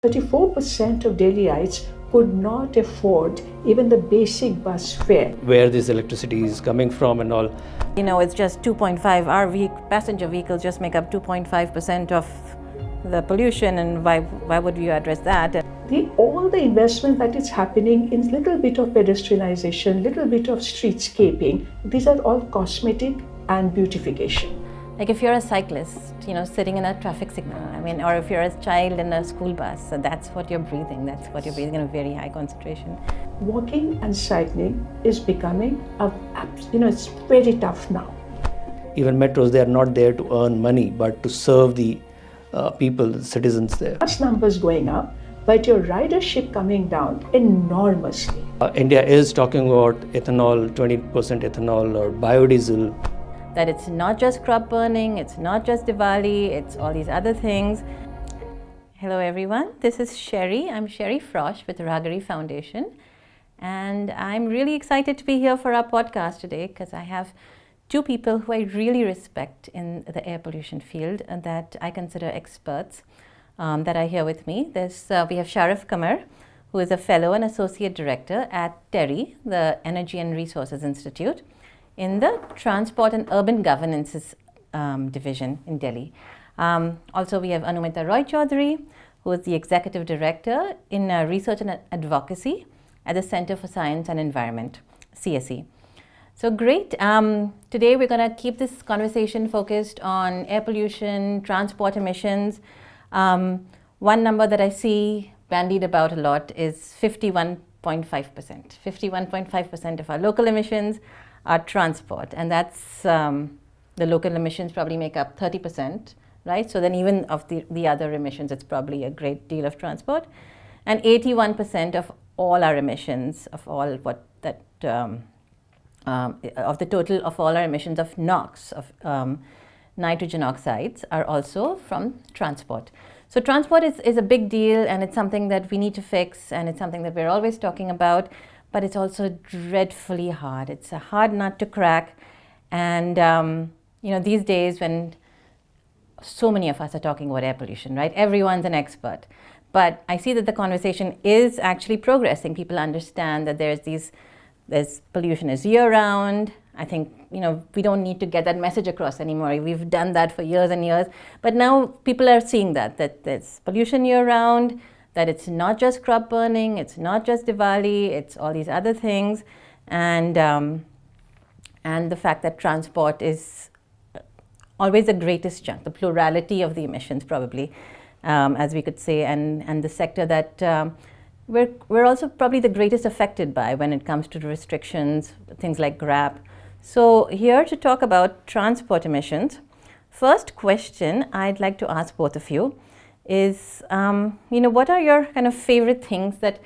34% of Delhiites could not afford even the basic bus fare. Where this electricity is coming from and all. You know, it's just 2.5, our passenger vehicles just make up 2.5% of the pollution, and why would you address that? All the investment that is happening in little bit of pedestrianization, little bit of streetscaping, these are all cosmetic and beautification. Like if you're a cyclist, you know, sitting in a traffic signal, or if you're a child in a school bus, so that's what you're breathing in a very high concentration. Walking and cycling is becoming, it's very tough now. Even metros, they are not there to earn money, but to serve the people, the citizens there. Bus numbers going up, but your ridership coming down enormously. India is talking about ethanol, 20% ethanol or biodiesel. That it's not just crop burning, it's not just Diwali, it's all these other things. Hello everyone, this is Sherry. I'm Sherry Frosh with the Raahgiri Foundation. And I'm really excited to be here for our podcast today because I have two people who I really respect in the air pollution field and that I consider experts that are here with me. We have Sharif Qamar, who is a fellow and associate director at TERI, the Energy and Resources Institute, in the Transport and Urban Governance division in Delhi. Also, we have Anumita Roychowdhury, who is the executive director in research and advocacy at the Center for Science and Environment, CSE. So great. Today we're going to keep this conversation focused on air pollution, transport emissions. One number that I see bandied about a lot is 51.5%. 51.5% of our local emissions are transport, and that's the local emissions probably make up 30%, right? So then even of the other emissions, it's probably a great deal of transport. And 81% of all our emissions, of the total of all our emissions of NOx, of nitrogen oxides, are also from transport. So transport is a big deal, and it's something that we need to fix, and it's something that we're always talking about, but it's also dreadfully hard. It's a hard nut to crack. And these days when so many of us are talking about air pollution, right? Everyone's an expert. But I see that the conversation is actually progressing. People understand that there's pollution is year-round. I think, we don't need to get that message across anymore. We've done that for years and years. But now people are seeing that there's pollution year-round, that it's not just crop burning, it's not just Diwali, it's all these other things. And the fact that transport is always the greatest chunk, the plurality of the emissions probably, as we could say, and the sector that we're also probably the greatest affected by when it comes to the restrictions, things like GRAP. So here to talk about transport emissions, first question I'd like to ask both of you is, what are your kind of favorite things that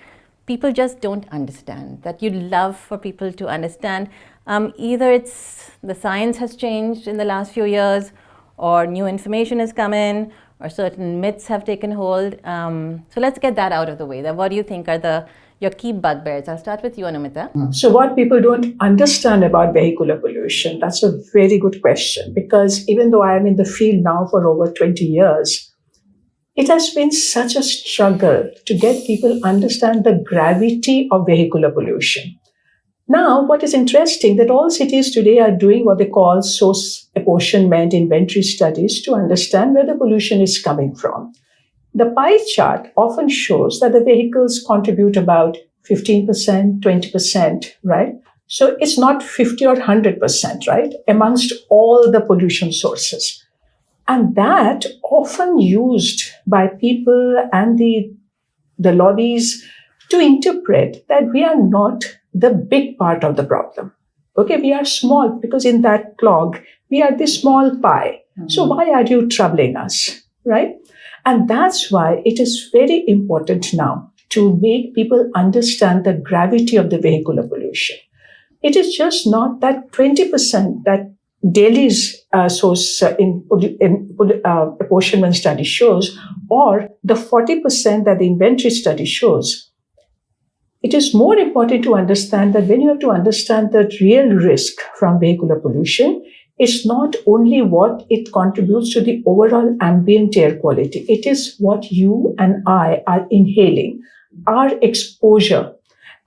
people just don't understand, that you'd love for people to understand? Either it's the science has changed in the last few years, or new information has come in, or certain myths have taken hold. So let's get that out of the way. What do you think are your key bugbears? I'll start with you, Anumita. So what people don't understand about vehicular pollution, that's a very good question, because even though I am in the field now for over 20 years, it has been such a struggle to get people understand the gravity of vehicular pollution. Now, what is interesting that all cities today are doing what they call source apportionment inventory studies to understand where the pollution is coming from. The pie chart often shows that the vehicles contribute about 15%, 20%, right? So it's not 50 or 100%, right? Amongst all the pollution sources. And that often used by people and the lobbies to interpret that we are not the big part of the problem. Okay, we are small because in that clog, we are the small pie. Mm-hmm. So why are you troubling us, right? And that's why it is very important now to make people understand the gravity of the vehicular pollution. It is just not that 20% that Delhi's source apportionment study shows, or the 40% that the inventory study shows. It is more important to understand that when you have to understand the real risk from vehicular pollution, is not only what it contributes to the overall ambient air quality, it is what you and I are inhaling, our exposure.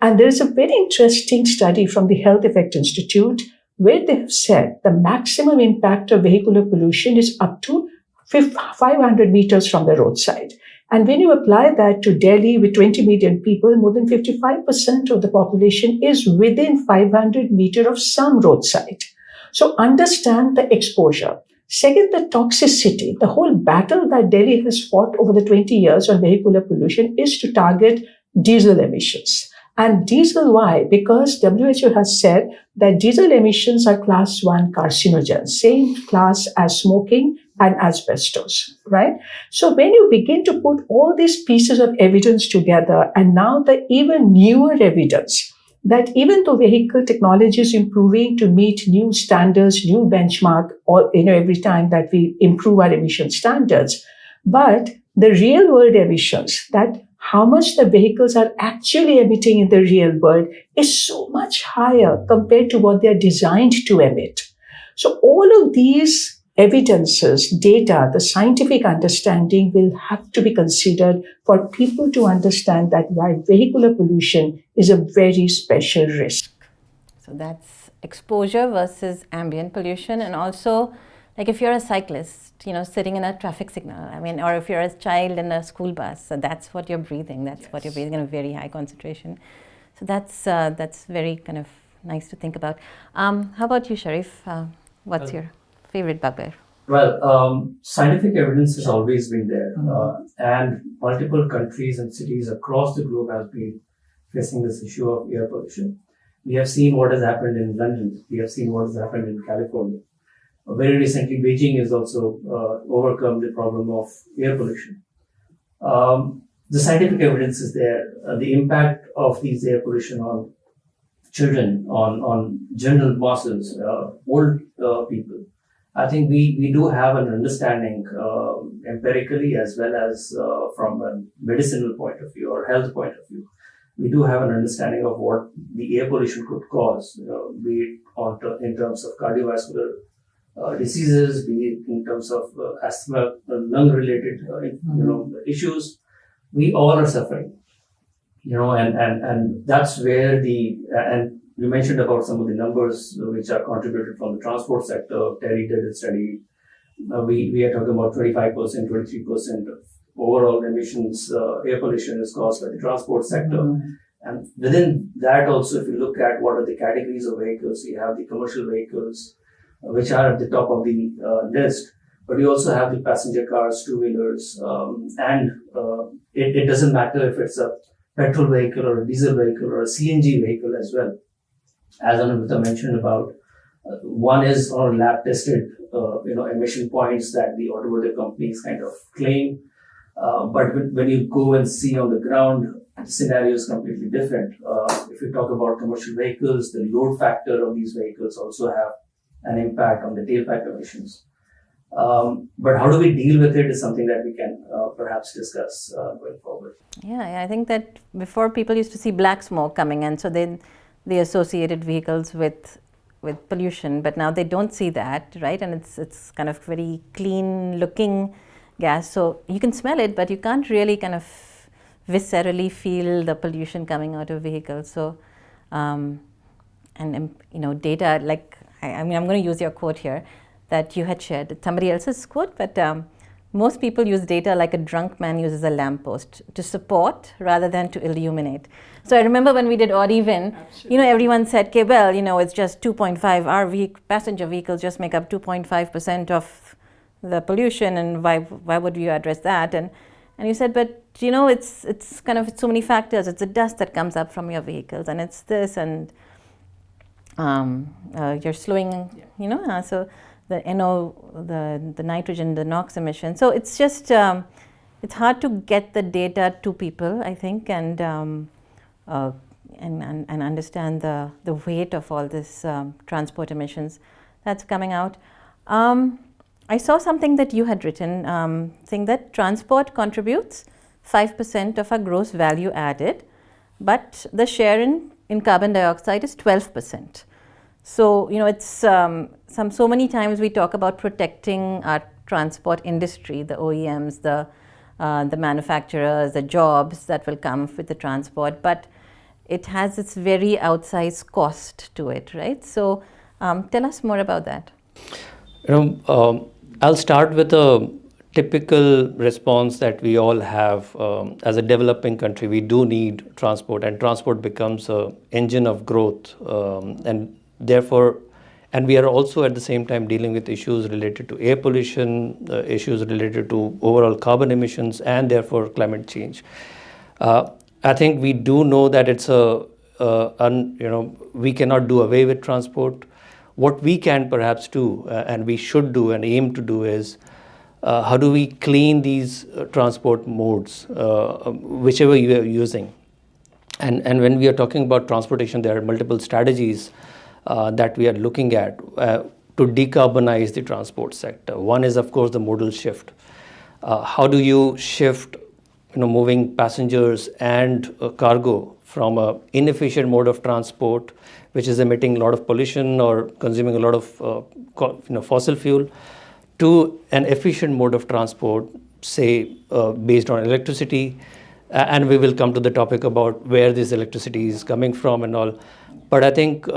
And there is a very interesting study from the Health Effect Institute where they have said the maximum impact of vehicular pollution is up to 500 meters from the roadside. And when you apply that to Delhi with 20 million people, more than 55% of the population is within 500 meters of some roadside. So understand the exposure. Second, the toxicity. The whole battle that Delhi has fought over the 20 years on vehicular pollution is to target diesel emissions. And diesel, why? Because WHO has said that diesel emissions are class 1 carcinogens, same class as smoking and asbestos, right? So when you begin to put all these pieces of evidence together, and now the even newer evidence that even though vehicle technology is improving to meet new standards, new benchmark, or every time that we improve our emission standards, but the real world emissions, that how much the vehicles are actually emitting in the real world, is so much higher compared to what they are designed to emit. So all of these evidences, data, the scientific understanding will have to be considered for people to understand that while vehicular pollution is a very special risk. So that's exposure versus ambient pollution. And also, like if you're a cyclist, sitting in a traffic signal, or if you're a child in a school bus, so that's what you're breathing. That's what you're breathing in a very high concentration. So that's very kind of nice to think about. How about you, Sharif? What's your favorite bugbear? Well, scientific evidence has always been there, and multiple countries and cities across the globe have been facing this issue of air pollution. We have seen what has happened in London. We have seen what has happened in California. Very recently, Beijing has also overcome the problem of air pollution. The scientific evidence is there. The impact of these air pollution on children, on general masses, old people. I think we do have an understanding empirically as well as from a medicinal point of view or health point of view. We do have an understanding of what the air pollution could cause, be it in terms of cardiovascular diseases, be it in terms of asthma, lung-related issues. We all are suffering, and that's where and you mentioned about some of the numbers which are contributed from the transport sector. TERI did a study. We are talking about 25%, 23% of overall emissions, air pollution is caused by the transport sector. Mm-hmm. And within that also, if you look at what are the categories of vehicles, you have the commercial vehicles, which are at the top of the list, but you also have the passenger cars, two-wheelers, and it doesn't matter if it's a petrol vehicle or a diesel vehicle or a CNG vehicle as well. As Anumita mentioned about, one is on lab tested, emission points that the automotive companies kind of claim. But when you go and see on the ground, the scenario is completely different. If you talk about commercial vehicles, the load factor of these vehicles also have an impact on the tailpipe emissions. But how do we deal with it is something that we can perhaps discuss going forward. Yeah, I think that before people used to see black smoke coming in, so then they associated vehicles with pollution, but now they don't see that, right? And it's kind of very clean looking gas, so you can smell it, but you can't really kind of viscerally feel the pollution coming out of vehicles. So, data, like, I'm going to use your quote here that you had shared. It's somebody else's quote, but most people use data like a drunk man uses a lamppost, to support rather than to illuminate. So I remember when we did odd even, everyone said, okay, well, it's just 2.5, our passenger vehicles just make up 2.5% of the pollution, and why would you address that? And you said, but it's kind of so many factors. It's the dust that comes up from your vehicles, and it's this, and you're slowing, so the NO, the nitrogen, the NOx emissions. So it's just it's hard to get the data to people, I think, and understand the weight of all this transport emissions that's coming out. I saw something that you had written, saying that transport contributes 5% of our gross value added, but the share in carbon dioxide is 12%. So, it's so many times we talk about protecting our transport industry, the OEMs, the manufacturers, the jobs that will come with the transport, but it has its very outsized cost to it, right? So, tell us more about that. I'll start with a typical response that we all have as a developing country. We do need transport, and transport becomes an engine of growth, and therefore, and we are also at the same time dealing with issues related to air pollution, issues related to overall carbon emissions, and therefore climate change. I think we do know that it's we cannot do away with transport. What we can perhaps do, and we should do and aim to do, is how do we clean these transport modes, whichever you are using. And when we are talking about transportation, there are multiple strategies that we are looking at to decarbonize the transport sector. One is, of course, the modal shift. How do you shift, moving passengers and cargo from an inefficient mode of transport, which is emitting a lot of pollution or consuming a lot of fossil fuel, to an efficient mode of transport, say based on electricity. And we will come to the topic about where this electricity is coming from and all. But I think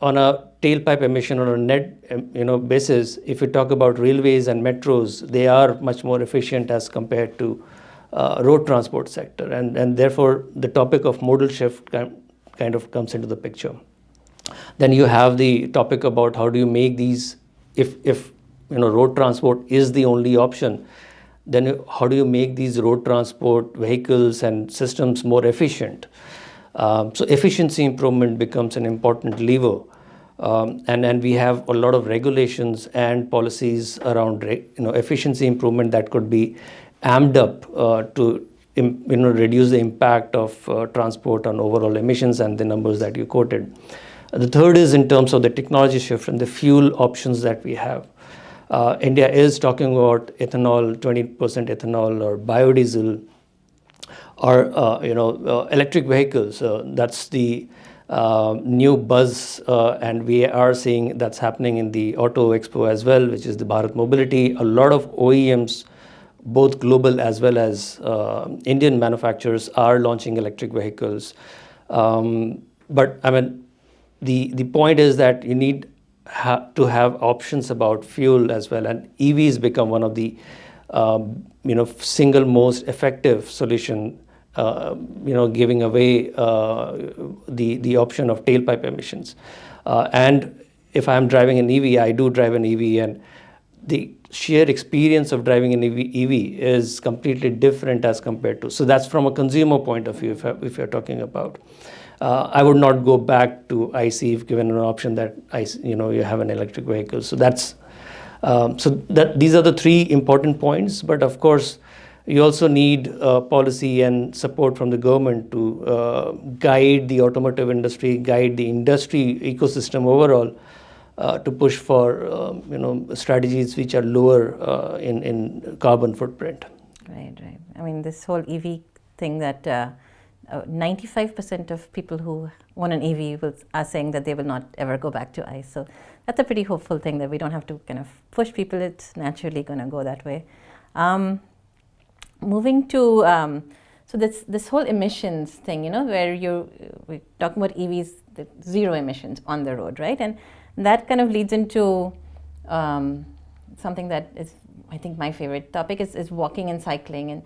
on a tailpipe emission on a net basis, if you talk about railways and metros, they are much more efficient as compared to road transport sector, and therefore the topic of modal shift kind of comes into the picture. Then you have the topic about how do you make these, if road transport is the only option, then how do you make these road transport vehicles and systems more efficient? So efficiency improvement becomes an important lever, and we have a lot of regulations and policies around efficiency improvement that could be amped up to reduce the impact of transport on overall emissions and the numbers that you quoted. The third is in terms of the technology shift and the fuel options that we have. India is talking about ethanol, 20% ethanol, or biodiesel, or electric vehicles. That's the new buzz, and we are seeing that's happening in the Auto Expo as well, which is the Bharat Mobility. A lot of OEMs, both global as well as Indian manufacturers, are launching electric vehicles. But I mean, the point is that you need to have options about fuel as well, and EVs become one of the single most effective solution, giving away the option of tailpipe emissions. And if I'm driving an EV, I do drive an EV, and the sheer experience of driving an EV is completely different as compared to. So that's from a consumer point of view, if you're talking about. I would not go back to ICE if given an option that you have an electric vehicle. So these are the three important points. But of course, you also need policy and support from the government to guide the automotive industry, guide the industry ecosystem overall, to push for strategies which are lower in carbon footprint. Right. I mean, this whole EV thing that 95% of people who want an EV are saying that they will not ever go back to ICE. So that's a pretty hopeful thing, that we don't have to kind of push people. It's naturally going to go that way. Moving to so this whole emissions thing, where we're talking about EVs, the zero emissions on the road, right? And that kind of leads into something that is, I think, my favorite topic is walking and cycling. And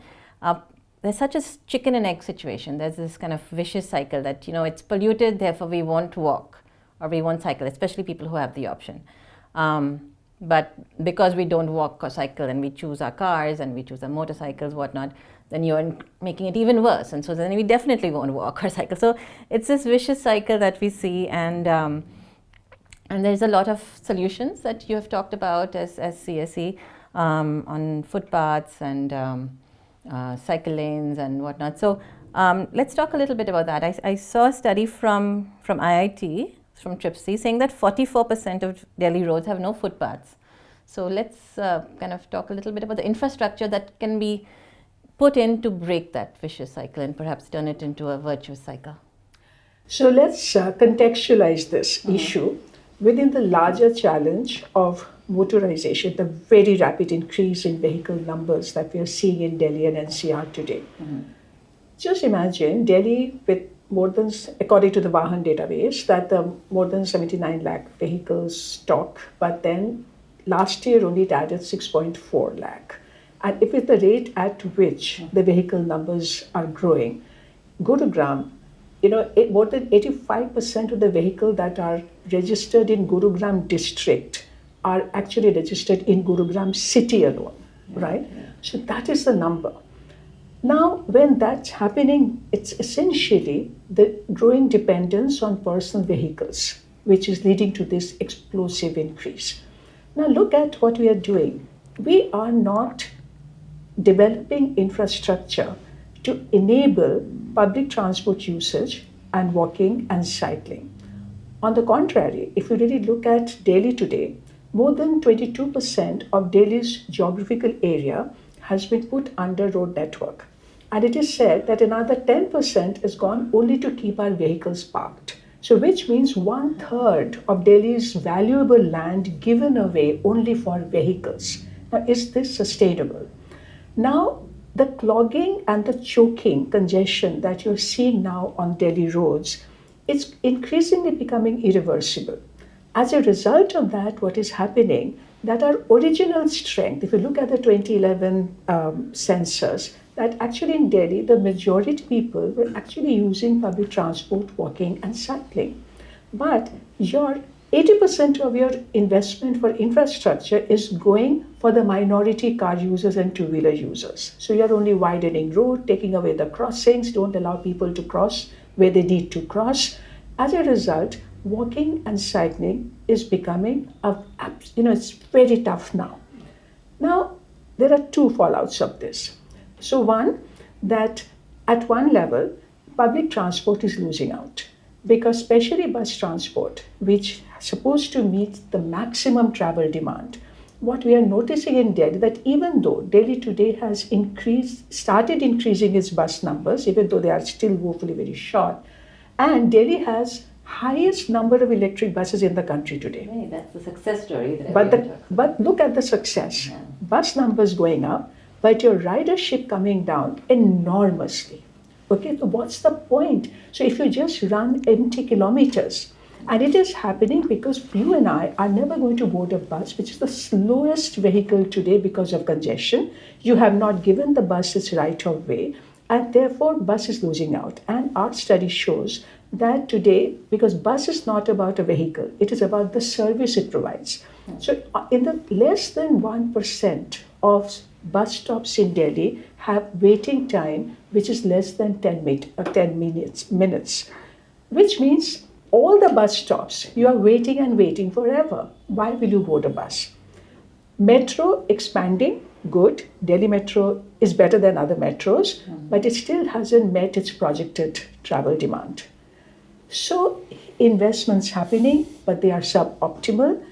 there's such a chicken and egg situation. There's this kind of vicious cycle that, it's polluted, therefore we won't walk or we won't cycle, especially people who have the option. But because we don't walk or cycle and we choose our cars and we choose our motorcycles, whatnot, then you're making it even worse. And so then we definitely won't walk or cycle. So it's this vicious cycle that we see, and there's a lot of solutions that you have talked about as CSE on footpaths and cycle lanes and whatnot. So let's talk a little bit about that. I saw a study from IIT, from TRIPSI, saying that 44% of Delhi roads have no footpaths. So let's kind of talk a little bit about the infrastructure that can be put in to break that vicious cycle and perhaps turn it into a virtuous cycle. So let's contextualize this issue within the larger challenge of motorization, the very rapid increase in vehicle numbers that we are seeing in Delhi and NCR today. Just imagine Delhi with more than, according to the Vahan database, that more than 79 lakh vehicles stock, but then last year only it added 6.4 lakh. And if it's the rate at which the vehicle numbers are growing, Gurugram, more than 85% of the vehicles that are registered in Gurugram district are actually registered in Gurugram city alone, right? So that is the number. Now, when that's happening, it's essentially the growing dependence on personal vehicles, which is leading to this explosive increase. Now, look at what we are doing. We are not developing infrastructure to enable public transport usage and walking and cycling. On the contrary, if you really look at Delhi today, more than 22% of Delhi's geographical area has been put under road network. And it is said that another 10% is gone only to keep our vehicles parked. So which means 1/3 of Delhi's valuable land given away only for vehicles. Now, is this sustainable? Now, the clogging and the choking congestion that you're seeing now on Delhi roads, it's increasingly becoming irreversible. As a result of that, what is happening, that our original strength, if you look at the 2011 census, that actually in Delhi, the majority people were actually using public transport, walking and cycling. But your 80% of your investment for infrastructure is going for the minority car users and two-wheeler users. So you're only widening road, taking away the crossings, don't allow people to cross where they need to cross. As a result, walking and cycling is becoming, it's very tough now. Now, there are two fallouts of this. So one, that at one level, public transport is losing out because especially bus transport, which is supposed to meet the maximum travel demand, what we are noticing in Delhi, that even though Delhi today has started increasing its bus numbers, even though they are still woefully very short, and Delhi has highest number of electric buses in the country today. Hey, that's the success story. But look at the success. Yeah. Bus numbers going up, but your ridership coming down enormously. Okay, so what's the point? So if you just run empty kilometers, and it is happening because you and I are never going to board a bus, which is the slowest vehicle today because of congestion. You have not given the bus its right of way, and therefore bus is losing out. And our study shows that today, because bus is not about a vehicle, it is about the service it provides. So in the less than 1% of bus stops in Delhi have waiting time which is less than 10 minutes, which means all the bus stops, you are waiting and waiting forever. Why will you board a bus? Metro expanding, good. Delhi Metro is better than other metros, but it still hasn't met its projected travel demand. So investments happening, but they are suboptimal.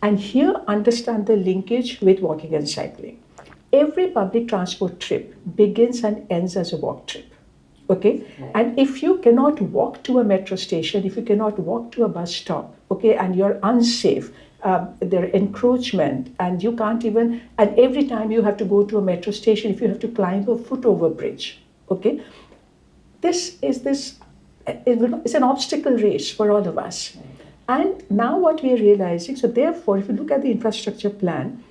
And here understand the linkage with walking and cycling. Every public transport trip begins and ends as a walk trip. Okay? And if you cannot walk to a metro station, if you cannot walk to a bus stop, okay, and you're unsafe, there are encroachment, and you can't even, and every time you have to go to a metro station, if you have to climb a foot-over bridge, okay, it's an obstacle race for all of us. And now what we are realizing, so therefore, if you look at the infrastructure plan,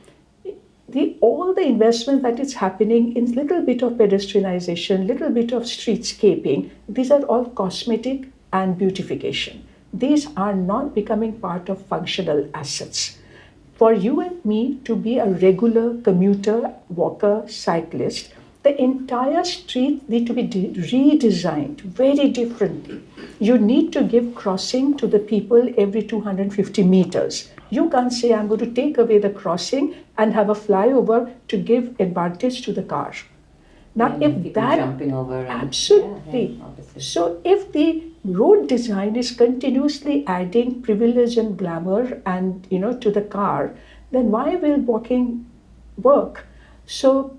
all the investment that is happening in little bit of pedestrianization, little bit of streetscaping, these are all cosmetic and beautification. These are not becoming part of functional assets. For you and me to be a regular commuter, walker, cyclist, the entire street need to be redesigned very differently. You need to give crossing to the people every 250 meters. You can't say, I'm going to take away the crossing and have a flyover to give advantage to the car. Now, if that, jumping over absolutely. So if the road design is continuously adding privilege and glamour and to the car, then why will walking work? So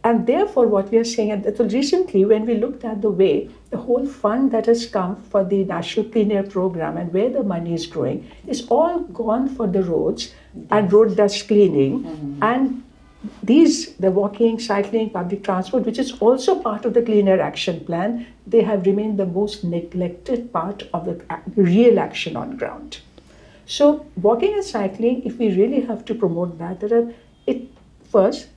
And therefore, what we are saying, and so recently when we looked at the way the whole fund that has come for the National Clean Air Program and where the money is going is all gone for the roads and road dust cleaning. And the walking, cycling, public transport, which is also part of the Clean Air Action Plan, they have remained the most neglected part of the real action on ground. So walking and cycling, if we really have to promote that, first,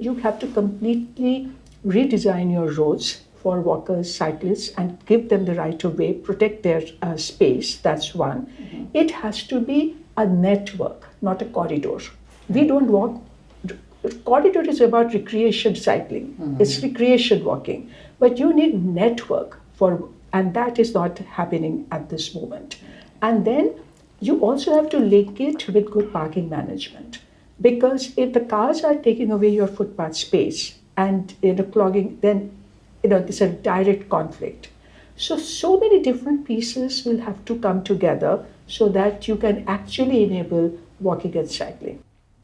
you have to completely redesign your roads for walkers, cyclists, and give them the right of way, protect their space. That's one. It has to be a network, not a corridor. We don't walk. Corridor is about recreation cycling. It's recreation walking. But you need network and that is not happening at this moment. And then you also have to link it with good parking management. Because if the cars are taking away your footpath space and clogging, then it's a direct conflict. So many different pieces will have to come together so that you can actually enable walking and cycling.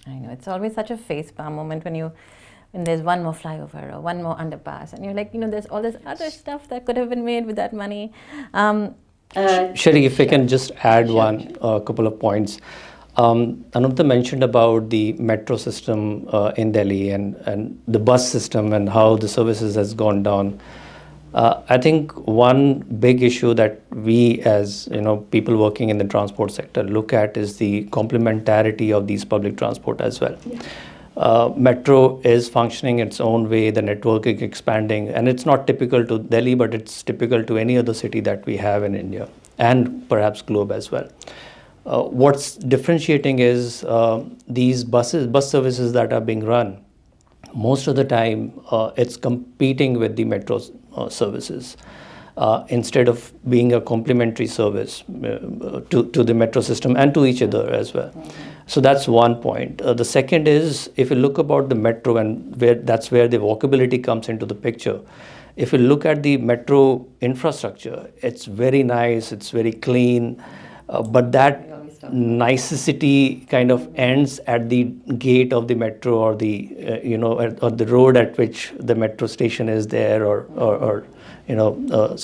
I know, it's always such a facepalm moment when there's one more flyover or one more underpass, and you're like, there's all this other stuff that could have been made with that money. Sherry, if I can just add a couple of points. Anumita mentioned about the metro system in Delhi and the bus system and how the services has gone down. I think one big issue that we as people working in the transport sector look at is the complementarity of these public transport as well. Yeah. Metro is functioning its own way, the network is expanding, and it's not typical to Delhi, but it's typical to any other city that we have in India and perhaps globe as well. What's differentiating is these bus services that are being run. Most of the time, it's competing with the metro services instead of being a complementary service to the metro system and to each other as well. So that's one point. The second is, if you look about the metro and that's where the walkability comes into the picture. If you look at the metro infrastructure, it's very nice, it's very clean, but that nicety kind of ends at the gate of the metro or the or the road at which the metro station is there so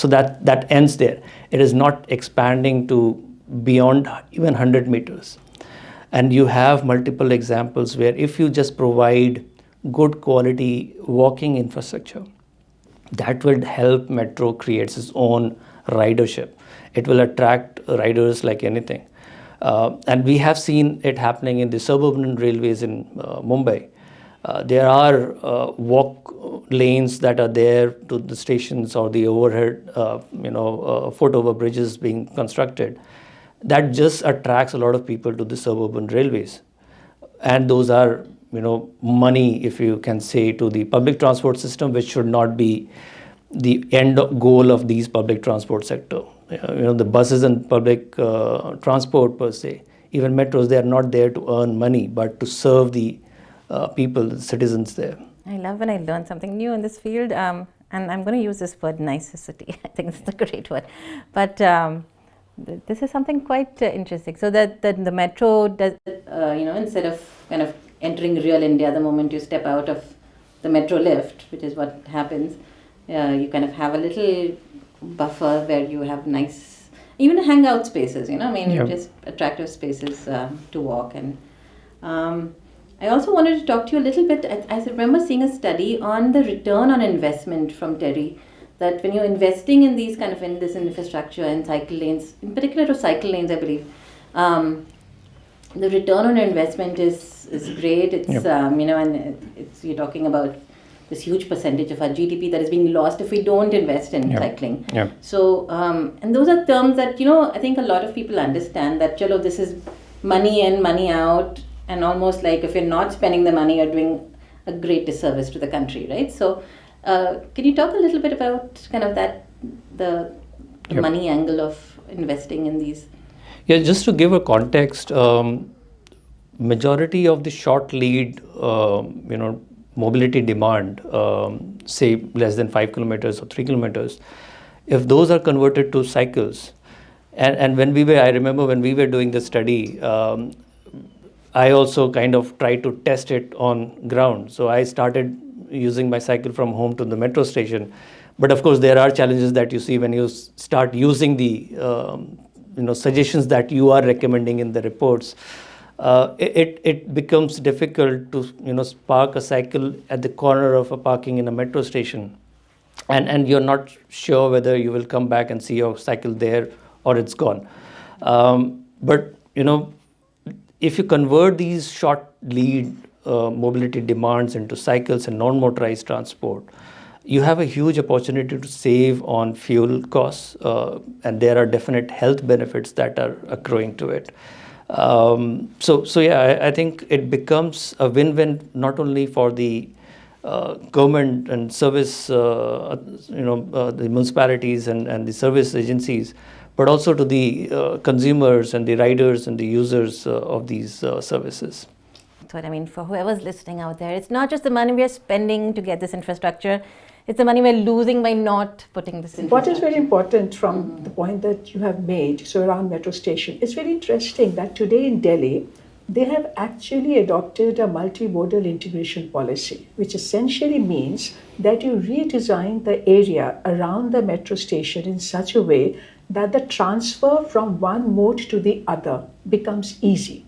that ends there. It is not expanding to beyond even 100 meters. And you have multiple examples where if you just provide good quality walking infrastructure, that will help metro creates its own ridership. It will attract riders like anything. And we have seen it happening in the suburban railways in Mumbai. There are walk lanes that are there to the stations or the overhead, foot over bridges being constructed. That just attracts a lot of people to the suburban railways. And those are, money, if you can say, to the public transport system, which should not be the end goal of these public transport sector. The buses and public transport per se, even metros, they are not there to earn money, but to serve the people, the citizens there. I love when I learn something new in this field, and I'm going to use this word nicety. I think it's a great word. But this is something quite interesting. So that the metro does, instead of kind of entering real India the moment you step out of the metro lift, which is what happens, you kind of have a little buffer where you have nice, even hangout spaces, just attractive spaces to walk. And I also wanted to talk to you a little bit. I remember seeing a study on the return on investment from TERI, that when you're investing in these kind of in this infrastructure and cycle lanes, in particular to cycle lanes, I believe, the return on investment is great. It's and you're talking about this huge percentage of our GDP that is being lost if we don't invest in cycling. Yeah. So, and those are terms that, I think a lot of people understand that, this is money in, money out, and almost like if you're not spending the money, you're doing a great disservice to the country, right? So, can you talk a little bit about kind of that, the money angle of investing in these? Yeah, just to give a context, majority of the short lead, mobility demand, say less than 5 kilometers or 3 kilometers, if those are converted to cycles, and I remember when we were doing the study, I also kind of tried to test it on ground. So I started, using my cycle from home to the metro station. But of course, there are challenges that you see when you start using the suggestions that you are recommending in the reports. It becomes difficult to park a cycle at the corner of a parking in a metro station, and you're not sure whether you will come back and see your cycle there or it's gone. But if you convert these short lead mobility demands into cycles and non-motorized transport, you have a huge opportunity to save on fuel costs, and there are definite health benefits that are accruing to it. I think it becomes a win-win not only for the government and service, the municipalities and the service agencies, but also to the consumers and the riders and the users of these services. That's what I mean. For whoever's listening out there, it's not just the money we are spending to get this infrastructure, it's the money we're losing by not putting this in. What is very important from the point that you have made, so around metro station, it's very interesting that today in Delhi, they have actually adopted a multimodal integration policy, which essentially means that you redesign the area around the metro station in such a way that the transfer from one mode to the other becomes easy.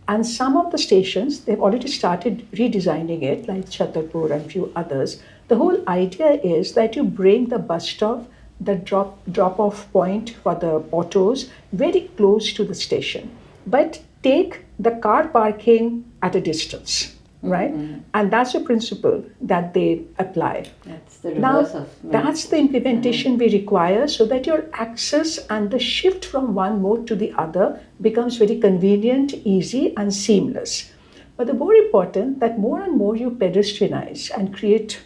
And some of the stations, they've already started redesigning it, like Chhatarpur and few others. The whole idea is that you bring the bus stop, the drop-off point for the autos, very close to the station. But take the car parking at a distance, right? Mm-hmm. And that's a principle that they apply. That's the reverse of... That's the implementation we require, so that your access and the shift from one mode to the other becomes very convenient, easy, and seamless. But the more important, that more and more you pedestrianize and create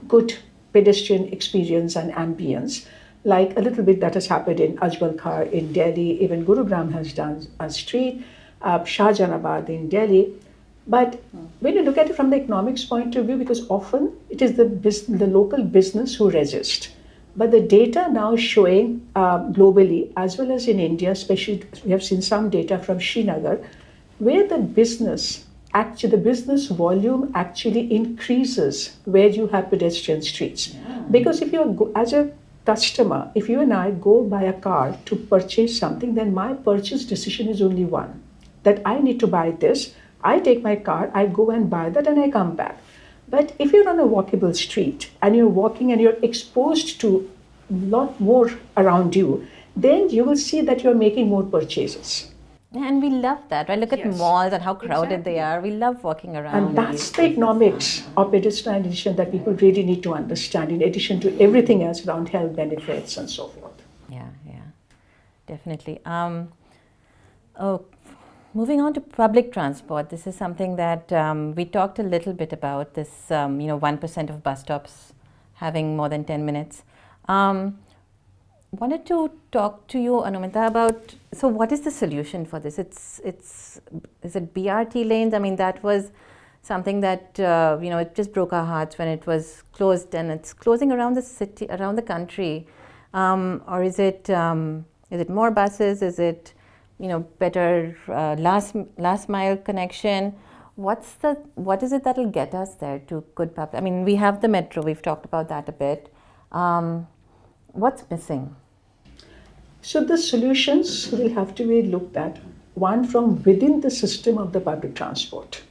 good pedestrian experience and ambience, like a little bit that has happened in Ajmal Khar in Delhi, even Gurugram has done a street, Shahjahanabad in Delhi. But when you look at it from the economics point of view, because often it is the local business who resist. But the data now showing globally, as well as in India, especially we have seen some data from Srinagar, where the business volume actually increases where you have pedestrian streets. Yeah. Because if you as a customer, if you and I go buy a car to purchase something, then my purchase decision is only one, that I need to buy this. I take my car, I go and buy that, and I come back. But if you're on a walkable street and you're walking and you're exposed to a lot more around you, then you will see that you're making more purchases. And we love that, right? Look at malls and how crowded they are. We love walking around. And that's the economics of pedestrianization that people really need to understand, in addition to everything else around health benefits and so forth. Yeah, definitely. Moving on to public transport, this is something that we talked a little bit about, this 1% of bus stops having more than 10 minutes. Wanted to talk to you, Anumita, about, so what is the solution for this? Is it BRT lanes? I mean, that was something that, it just broke our hearts when it was closed, and it's closing around the city, around the country. Or is it more buses? Is it, better last mile connection? What is it that'll get us there to good public? I mean, we have the metro, we've talked about that a bit. What's missing? So the solutions will have to be looked at, one from within the system of the public transport.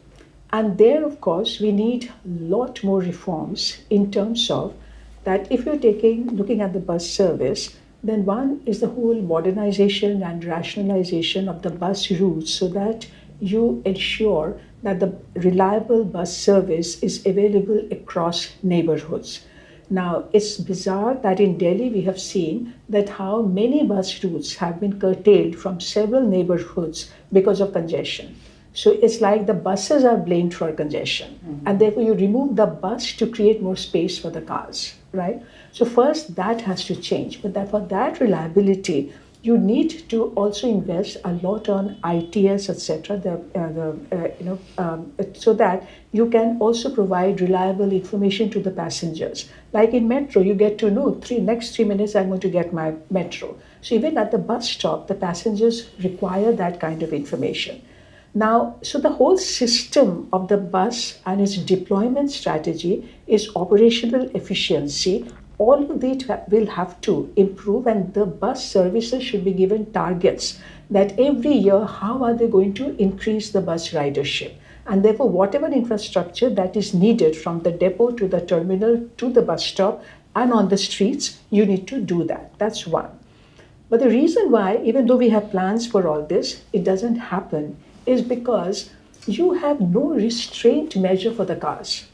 And there, of course, we need a lot more reforms in terms of that if you're looking at the bus service, then one is the whole modernization and rationalization of the bus routes so that you ensure that the reliable bus service is available across neighborhoods. Now, it's bizarre that in Delhi we have seen that how many bus routes have been curtailed from several neighborhoods because of congestion. So it's like the buses are blamed for congestion, and therefore you remove the bus to create more space for the cars, right? So first that has to change, but for that reliability, you need to also invest a lot on ITS, etc., so that you can also provide reliable information to the passengers. Like in metro, you get to know next 3 minutes I'm going to get my metro. So even at the bus stop, the passengers require that kind of information. Now, so the whole system of the bus and its deployment strategy is operational efficiency. All of it will have to improve, and the bus services should be given targets that every year, how are they going to increase the bus ridership? And therefore, whatever infrastructure that is needed from the depot to the terminal to the bus stop and on the streets, you need to do that. That's one. But the reason why, even though we have plans for all this, it doesn't happen is because you have no restraint measure for the cars.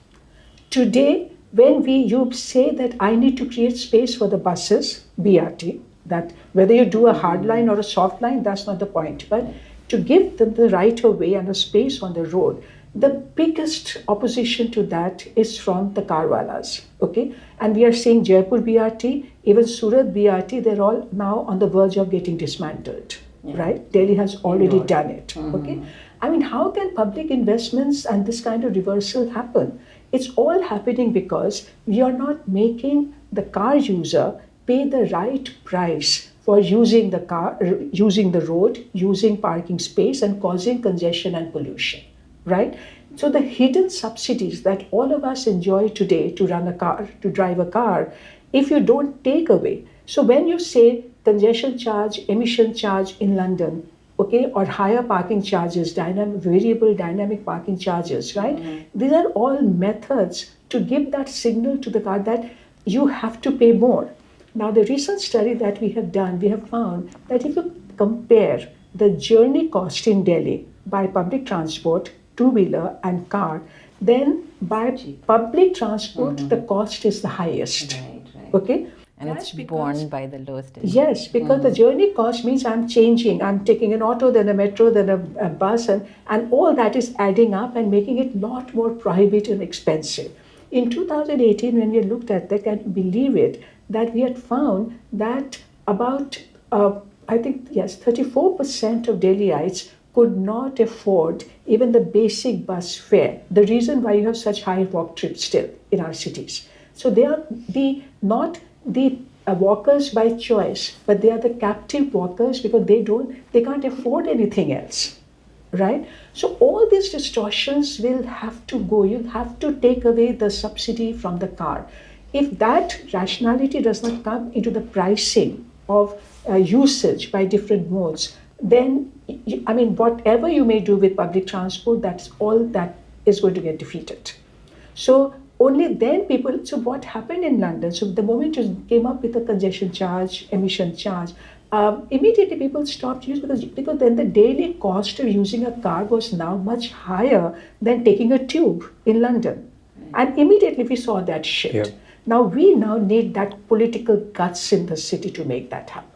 Today, when you say that I need to create space for the buses, BRT, that whether you do a hard line or a soft line, that's not the point. But to give them the right of way and a space on the road, the biggest opposition to that is from the carwalas, okay? And we are seeing Jaipur BRT, even Surat BRT, they're all now on the verge of getting dismantled, right? Delhi has already done it, okay? I mean, how can public investments and this kind of reversal happen? It's all happening because we are not making the car user pay the right price for using the car, using the road, using parking space, and causing congestion and pollution, right? So the hidden subsidies that all of us enjoy today to run a car, to drive a car, if you don't take away. So when you say congestion charge, emission charge in London, okay, or higher parking charges, variable dynamic parking charges, right? These are all methods to give that signal to the car that you have to pay more. Now, the recent study that we have done, we have found that if you compare the journey cost in Delhi by public transport, two-wheeler and car, then by public transport, the cost is the highest, okay? And it's borne by the lowest. Yes, because the journey cost means I'm changing. I'm taking an auto, then a metro, then a bus, and all that is adding up and making it a lot more prohibitive and expensive. In 2018, when we looked at that, can you believe it, that we had found that about, 34% of Delhiites could not afford even the basic bus fare. The reason why you have such high walk trips still in our cities. So they are not the walkers by choice, but they are the captive walkers because they can't afford anything else, right? So all these distortions will have to go. You have to take away the subsidy from the car. If that rationality does not come into the pricing of usage by different modes, then, whatever you may do with public transport, that's all that is going to get defeated. So only then so what happened in London, so the moment you came up with the congestion charge, emission charge, immediately people stopped using because then the daily cost of using a car was now much higher than taking a tube in London. And immediately we saw that shift. Yeah. Now we need that political guts in the city to make that happen.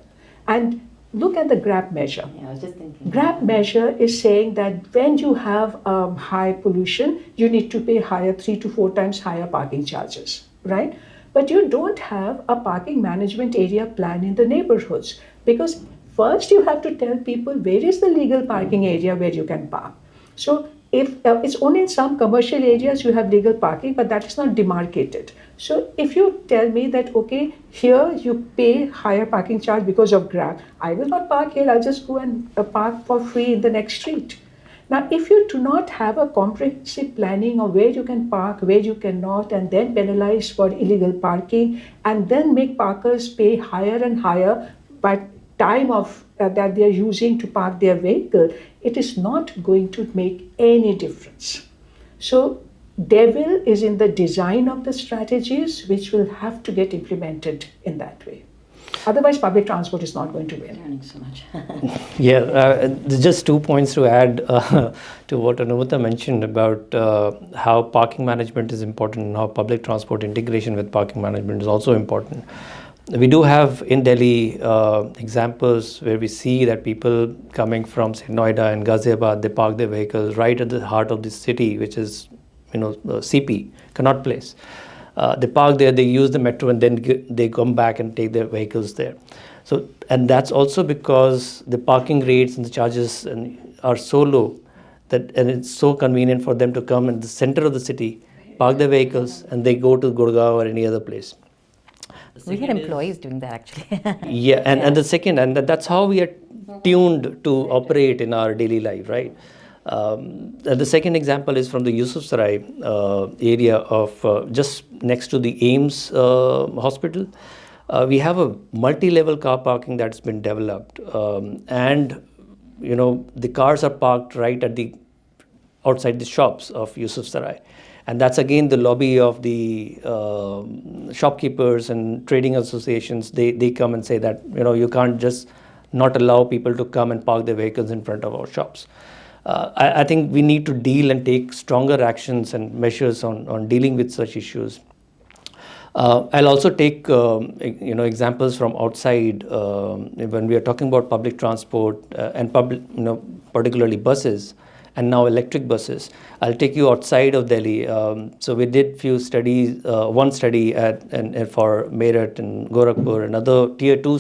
And look at the Grab measure. Yeah, I was just thinking. Grab measure is saying that when you have high pollution, you need to pay 3 to 4 times higher parking charges, right? But you don't have a parking management area plan in the neighborhoods because first you have to tell people where is the legal parking area where you can park. So if it's only in some commercial areas you have legal parking, but that is not demarcated. So if you tell me that, okay, here you pay higher parking charge because of Grab, I will not park here, I'll just go and park for free in the next street. Now, if you do not have a comprehensive planning of where you can park, where you cannot, and then penalize for illegal parking, and then make parkers pay higher and higher by time of that they are using to park their vehicle, it is not going to make any difference. So, devil is in the design of the strategies, which will have to get implemented in that way. Otherwise, public transport is not going to win. Learning so much. Just 2 points to add to what Anumita mentioned about how parking management is important and how public transport integration with parking management is also important. We do have in Delhi examples where we see that people coming from, say, Noida and Ghaziabad, they park their vehicles right at the heart of the city, which is, CP, Connaught Place. They park there, they use the metro, and then they come back and take their vehicles there. So, and that's also because the parking rates and the charges are so low and it's so convenient for them to come in the center of the city, park their vehicles, and they go to Gurgaon or any other place. We had employees doing that actually. And the second, and that's how we are tuned to operate in our daily life, right? The second example is from the Yusufsarai area of just next to the AIMS hospital. We have a multi-level car parking that's been developed, and the cars are parked right at the outside the shops of Yusufsarai. And that's again the lobby of the shopkeepers and trading associations. They come and say that you can't just not allow people to come and park their vehicles in front of our shops. I think we need to deal and take stronger actions and measures on dealing with such issues. I'll also take examples from outside when we are talking about public transport and particularly buses. And now electric buses. I'll take you outside of Delhi. So we did few studies, one study for Meerut and Gorakhpur and other tier 2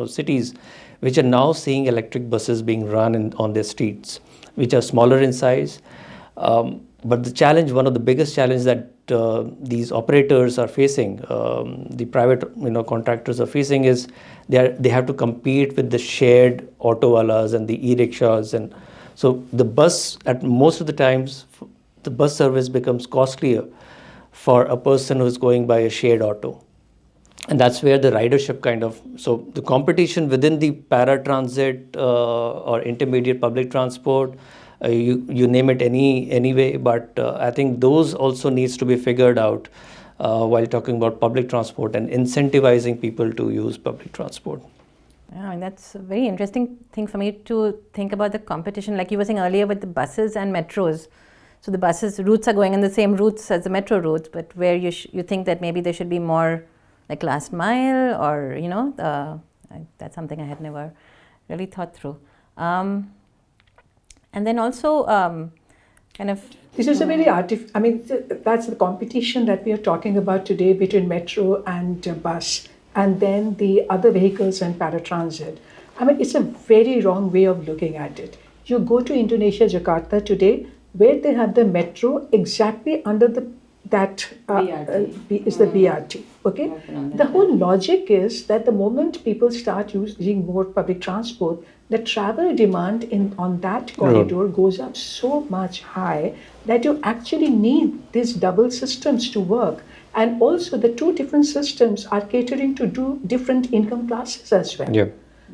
cities, which are now seeing electric buses being run on their streets, which are smaller in size. But the challenge, one of the biggest challenges that these operators are facing, the private contractors are facing, is they have to compete with the shared autowalas and the e-rickshaws. And so the bus, at most of the times, the bus service becomes costlier for a person who's going by a shared auto. And that's where the ridership so the competition within the paratransit or intermediate public transport, you name it anyway, but I think those also needs to be figured out while talking about public transport and incentivizing people to use public transport. Yeah, and that's a very interesting thing for me to think about the competition, like you were saying earlier with the buses and metros. So the buses routes are going in the same routes as the metro routes, but where you think that maybe there should be more like last mile, or that's something I had never really thought through. And then also this is a very that's the competition that we are talking about today between metro and bus, and then the other vehicles and paratransit. It's a very wrong way of looking at it. You go to Indonesia, Jakarta today, where they have the metro exactly under is the BRT. Okay, the whole logic is that the moment people start using more public transport, the travel demand on that corridor goes up so much high that you actually need these double systems to work. And also the two different systems are catering to different income classes as well. Yeah.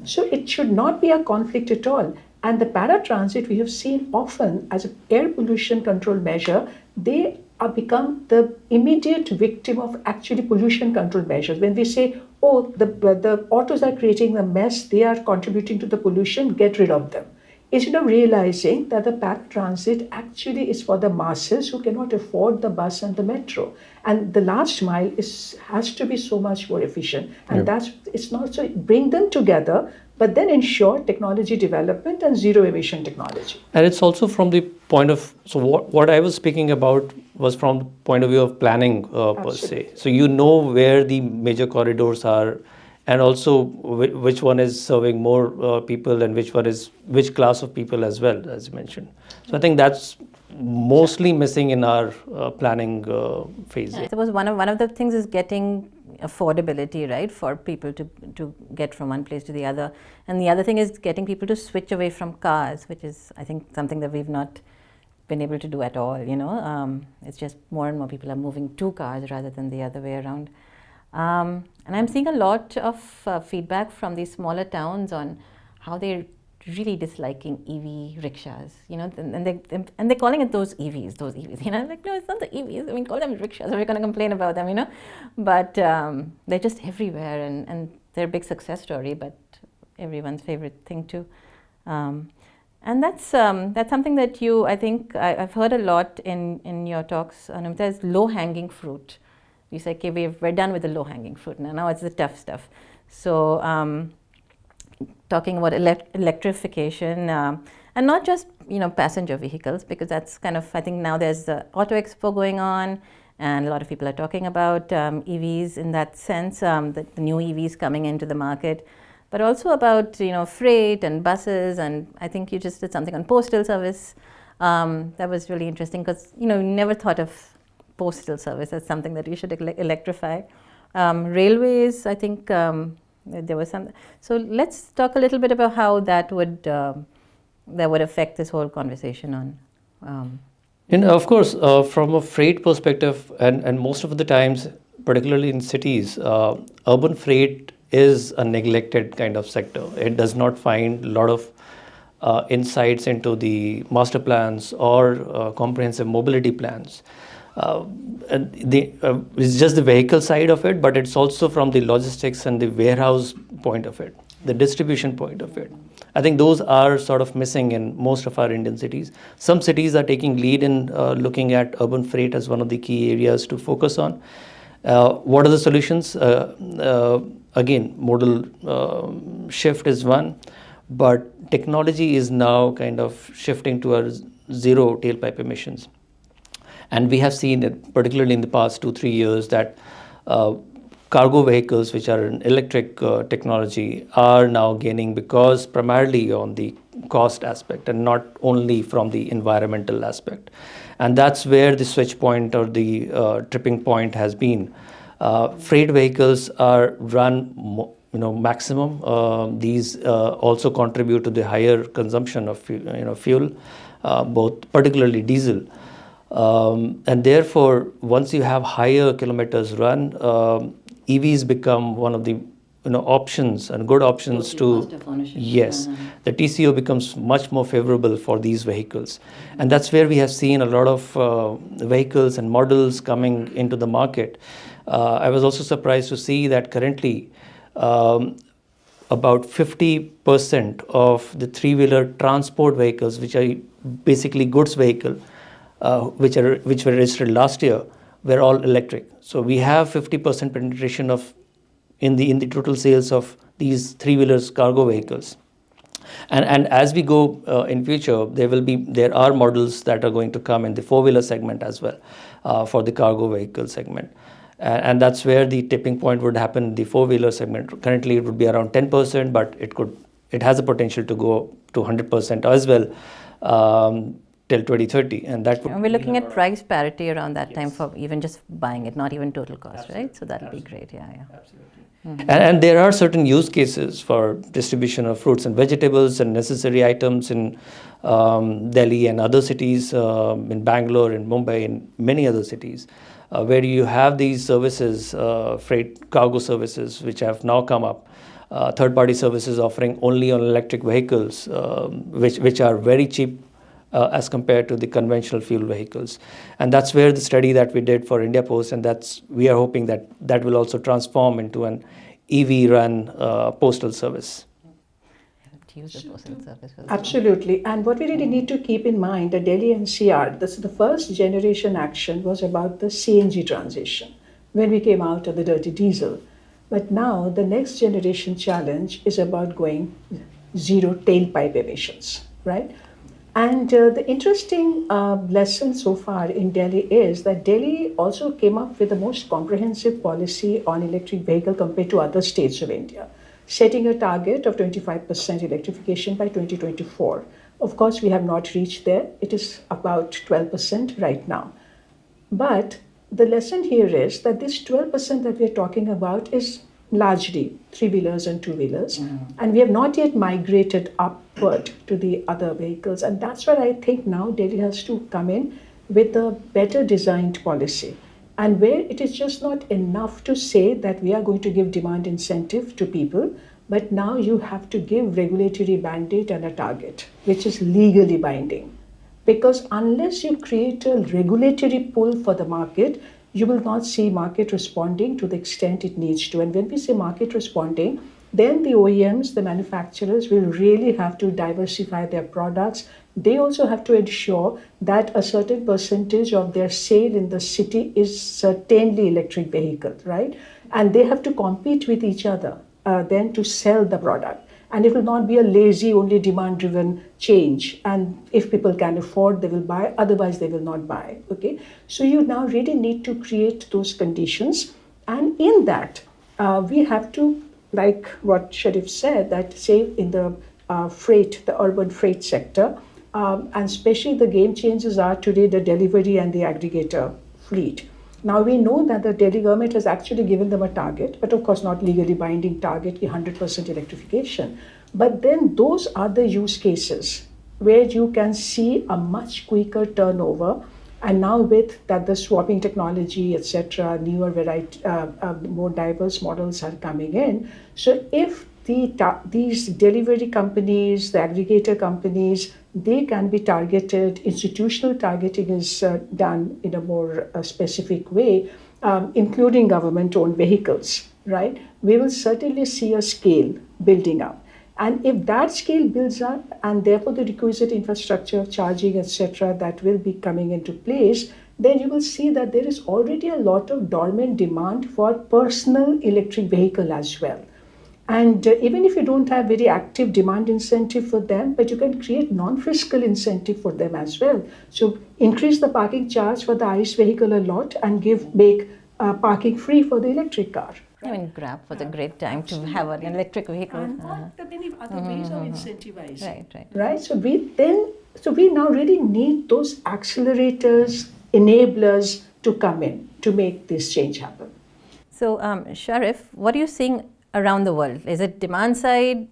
So it should not be a conflict at all. And the paratransit we have seen often as an air pollution control measure, they are become the immediate victim of actually pollution control measures. When we say, oh, the autos are creating a mess, they are contributing to the pollution, get rid of them. Instead of realizing that the paratransit actually is for the masses who cannot afford the bus and the metro. And the last mile has to be so much more efficient. And it's not so, bring them together, but then ensure technology development and zero emission technology. And it's also from the point of, so what I was speaking about was from the point of view of planning per se. So you know where the major corridors are, and also which one is serving more people and which class of people as well, as you mentioned. So I think that's mostly missing in our planning phase. I suppose one of the things is getting affordability, right, for people to get from one place to the other. And the other thing is getting people to switch away from cars, which is, I think, something that we've not been able to do at all, It's just more and more people are moving to cars rather than the other way around. And I'm seeing a lot of feedback from these smaller towns on how they're really disliking EV rickshaws, and they're calling it those EVs, like, no, it's not the EVs. Call them rickshaws. We're going to complain about them, But they're just everywhere, and they're a big success story, but everyone's favorite thing too. And that's something that I think I've heard a lot in your talks, Anumita, is low-hanging fruit. You say, okay, we're done with the low-hanging fruit now it's the tough stuff. So talking about electrification, and not just passenger vehicles, because that's kind of, I think now there's the Auto Expo going on, and a lot of people are talking about EVs in that sense, the new EVs coming into the market, but also about freight and buses. And I think you just did something on postal service that was really interesting, because never thought of postal service as something that we should electrify. Railways, I think there was some. So let's talk a little bit about how that would that would affect this whole conversation on? Of course, from a freight perspective, and most of the times, particularly in cities, urban freight is a neglected kind of sector. It does not find a lot of insights into the master plans or comprehensive mobility plans. It's just the vehicle side of it, but it's also from the logistics and the warehouse point of it, the distribution point of it. I think those are sort of missing in most of our Indian cities. Some cities are taking lead in looking at urban freight as one of the key areas to focus on. What are the solutions? Again, modal shift is one, but technology is now kind of shifting towards zero tailpipe emissions. And we have seen it, particularly in the past 2-3 years, that cargo vehicles, which are in electric technology, are now gaining because primarily on the cost aspect and not only from the environmental aspect. And that's where the switch point or the tripping point has been. Freight vehicles are run maximum. These also contribute to the higher consumption of fuel, both particularly diesel. And therefore, once you have higher kilometers run, EVs become one of the options and good options to. Yes, the TCO becomes much more favorable for these vehicles, and that's where we have seen a lot of vehicles and models coming into the market. I was also surprised to see that currently about 50% of the three-wheeler transport vehicles, which are basically goods vehicle, which were registered last year, were all electric. So we have 50% penetration in the total sales of these three-wheelers cargo vehicles. And as we go in future, there are models that are going to come in the four-wheeler segment as well for the cargo vehicle segment. And that's where the tipping point would happen in the four-wheeler segment. Currently, it would be around 10%, but it has a potential to go to 100% as well till 2030. And we're looking at price parity around that time for even just buying it, not even total cost, absolutely, right? So that'll be great, yeah. Absolutely. Mm-hmm. And there are certain use cases for distribution of fruits and vegetables and necessary items in Delhi and other cities, in Bangalore, in Mumbai, and many other cities, where you have these services, freight cargo services, which have now come up. Third-party services offering only on electric vehicles, which are very cheap as compared to the conventional fuel vehicles. And that's where the study that we did for India Post, and we are hoping that will also transform into an EV-run postal service. Absolutely. And what we really need to keep in mind, the Delhi NCR, the first generation action was about the CNG transition when we came out of the dirty diesel. But now the next generation challenge is about going zero tailpipe emissions, right? And the interesting lesson so far in Delhi is that Delhi also came up with the most comprehensive policy on electric vehicle compared to other states of India, setting a target of 25% electrification by 2024. Of course, we have not reached there. It is about 12% right now. But the lesson here is that this 12% that we are talking about is largely three-wheelers and two-wheelers. Mm-hmm. And we have not yet migrated upward to the other vehicles. And that's where I think now Delhi has to come in with a better designed policy. And where it is just not enough to say that we are going to give demand incentive to people, but now you have to give regulatory mandate and a target, which is legally binding. Because unless you create a regulatory pull for the market, you will not see market responding to the extent it needs to. And when we say market responding, then the OEMs, the manufacturers, will really have to diversify their products. They also have to ensure that a certain percentage of their sale in the city is certainly electric vehicle, right? And they have to compete with each other then to sell the product. And it will not be a lazy, only demand-driven change. And if people can afford, they will buy. Otherwise, they will not buy. Okay. So you now really need to create those conditions. And in that, we have to, like what Sharif said, that say in the the urban freight sector, and especially the game changers are today the delivery and the aggregator fleet. Now we know that the Delhi government has actually given them a target, but of course not legally binding target, 100% electrification. But then those are the use cases where you can see a much quicker turnover. And now with that, the swapping technology, etc., newer variety, more diverse models are coming in. So if these delivery companies, the aggregator companies, they can be targeted. Institutional targeting is done in a more specific way, including government-owned vehicles, right? We will certainly see a scale building up. And if that scale builds up, and therefore the requisite infrastructure, charging, etc., that will be coming into place, then you will see that there is already a lot of dormant demand for personal electric vehicle as well. And even if you don't have very active demand incentive for them, but you can create non-fiscal incentive for them as well. So increase the parking charge for the ICE vehicle a lot and make parking free for the electric car. I mean, Grab was a great time to have an electric vehicle. And the many other ways of incentivizing. Right. Right. So we now really need those accelerators, enablers to come in to make this change happen. So, Sharif, what are you seeing around the world? Is it demand side,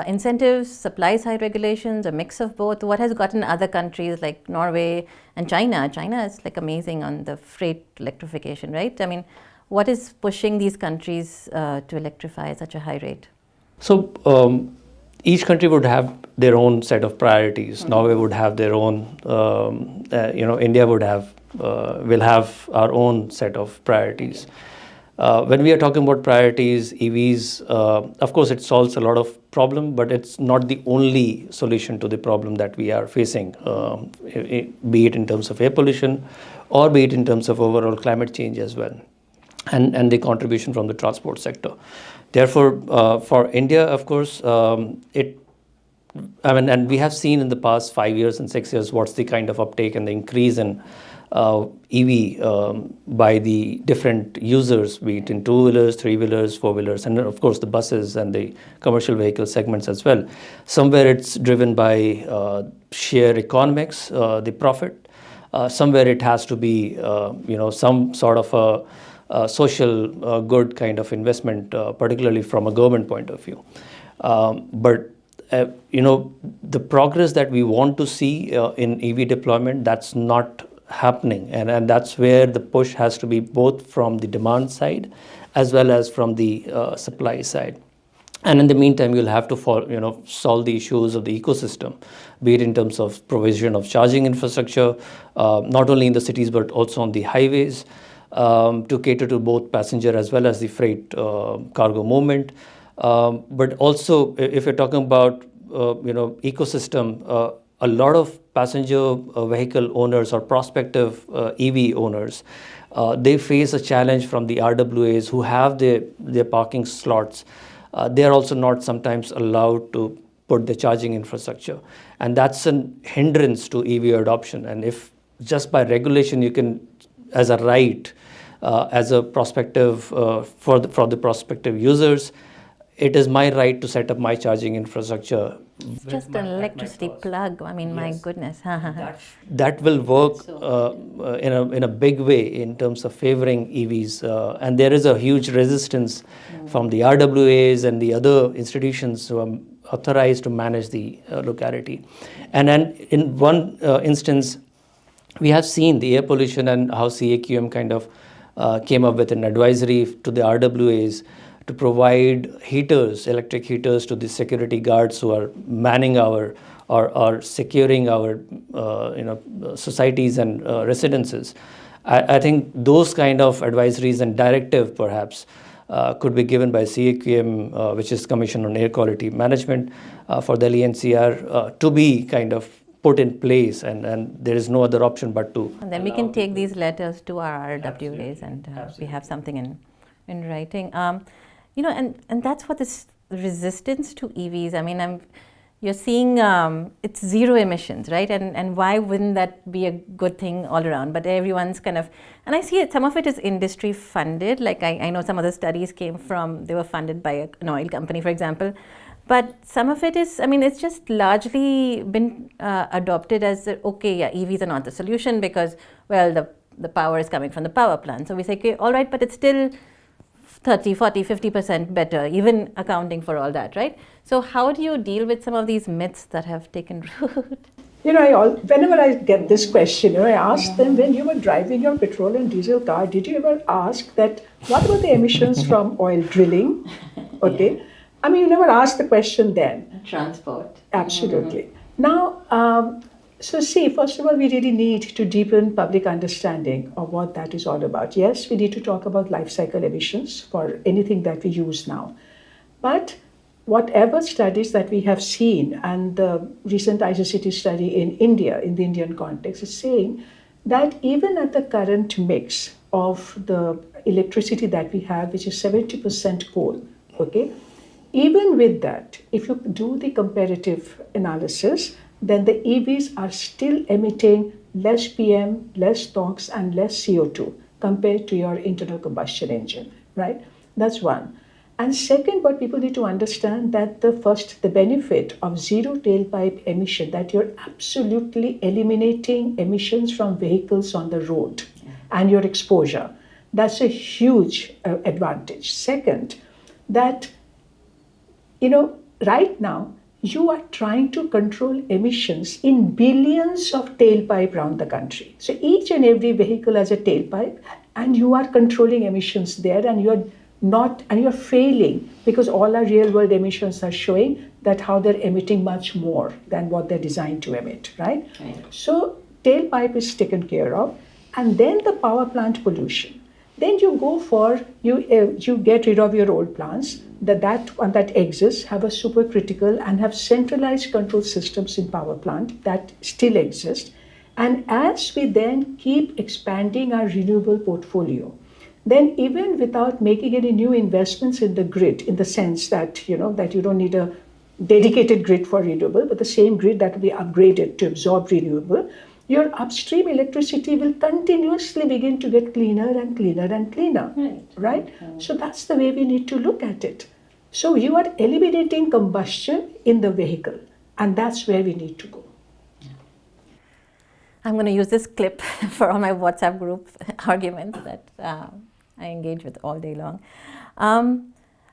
incentives, supply side regulations, a mix of both? What has gotten other countries like Norway and China? China is like amazing on the freight electrification, right? I mean, what is pushing these countries to electrify at such a high rate? So each country would have their own set of priorities. Norway would have their own, India would have, will have our own set of priorities. When we are talking about priorities, EVs, of course, it solves a lot of problem, but it's not the only solution to the problem that we are facing, be it in terms of air pollution or be it in terms of overall climate change as well, and the contribution from the transport sector. Therefore, for India, of course, and we have seen in the past 5 years and 6 years what's the kind of uptake and the increase in EV by the different users, be it in two-wheelers, three-wheelers, four-wheelers, and of course the buses and the commercial vehicle segments as well. Somewhere it's driven by sheer economics, the profit. Somewhere it has to be, some sort of a social good kind of investment, particularly from a government point of view. But the progress that we want to see in EV deployment, that's not happening, and that's where the push has to be both from the demand side as well as from the supply side. And in the meantime, you'll have to solve the issues of the ecosystem, be it in terms of provision of charging infrastructure, not only in the cities but also on the highways, to cater to both passenger as well as the freight cargo movement. But also, if you're talking about ecosystem, a lot of passenger vehicle owners or prospective EV owners, they face a challenge from the RWAs who have their parking slots. They are also not sometimes allowed to put the charging infrastructure, and that's a hindrance to EV adoption. And if just by regulation you can, as a right, as a prospective for the prospective users, it is my right to set up my charging infrastructure. It's just an electricity plug. I mean, yes. My goodness. That will work in a big way in terms of favoring EVs. And there is a huge resistance from the RWAs and the other institutions who are authorized to manage the locality. And then in one instance, we have seen the air pollution and how CAQM kind of came up with an advisory to the RWAs to provide heaters, electric heaters, to the security guards who are manning our or securing our societies and residences. I think those kind of advisories and directive perhaps could be given by CAQM, which is Commission on Air Quality Management for Delhi NCR, to be kind of put in place, and there is no other option but to. And then we can take these letters to our RWAs, and we have something in writing. And that's what this resistance to EVs. I mean, you're seeing it's zero emissions, right? And why wouldn't that be a good thing all around? But everyone's kind of, and I see it, some of it is industry funded. Like I know some of the studies they were funded by an oil company, for example. But some of it is, it's just largely been adopted as, EVs are not the solution because, well, the power is coming from the power plant. So we say, okay, all right, but it's still 30, 40, 50% better, even accounting for all that, right? So how do you deal with some of these myths that have taken root? Whenever I get this question, I ask them, when you were driving your petrol and diesel car, did you ever ask that, what about the emissions from oil drilling? Okay. Yeah. I mean, you never asked the question then. Transport. Absolutely. Now, so see, first of all, we really need to deepen public understanding of what that is all about. Yes, we need to talk about life cycle emissions for anything that we use now. But whatever studies that we have seen, and the recent ICCT study in India, in the Indian context, is saying that even at the current mix of the electricity that we have, which is 70% coal, okay, even with that, if you do the comparative analysis, then the EVs are still emitting less PM, less NOx, and less CO2 compared to your internal combustion engine, right? That's one. And second, what people need to understand that the benefit of zero tailpipe emission, that you're absolutely eliminating emissions from vehicles on the road and your exposure. That's a huge advantage. Second, that right now, you are trying to control emissions in billions of tailpipe around the country. So each and every vehicle has a tailpipe, and you are controlling emissions there, and you're failing, because all our real world emissions are showing that how they're emitting much more than what they're designed to emit, right? So tailpipe is taken care of, and then the power plant pollution. Then you go for, you get rid of your old plants that exists, have a supercritical and have centralized control systems in power plant that still exist. And as we then keep expanding our renewable portfolio, then even without making any new investments in the grid, in the sense that, that you don't need a dedicated grid for renewable, but the same grid that will be upgraded to absorb renewable, your upstream electricity will continuously begin to get cleaner and cleaner and cleaner, right? So that's the way we need to look at it. So you are eliminating combustion in the vehicle, and that's where we need to go. I'm going to use this clip for all my WhatsApp group arguments that I engage with all day long.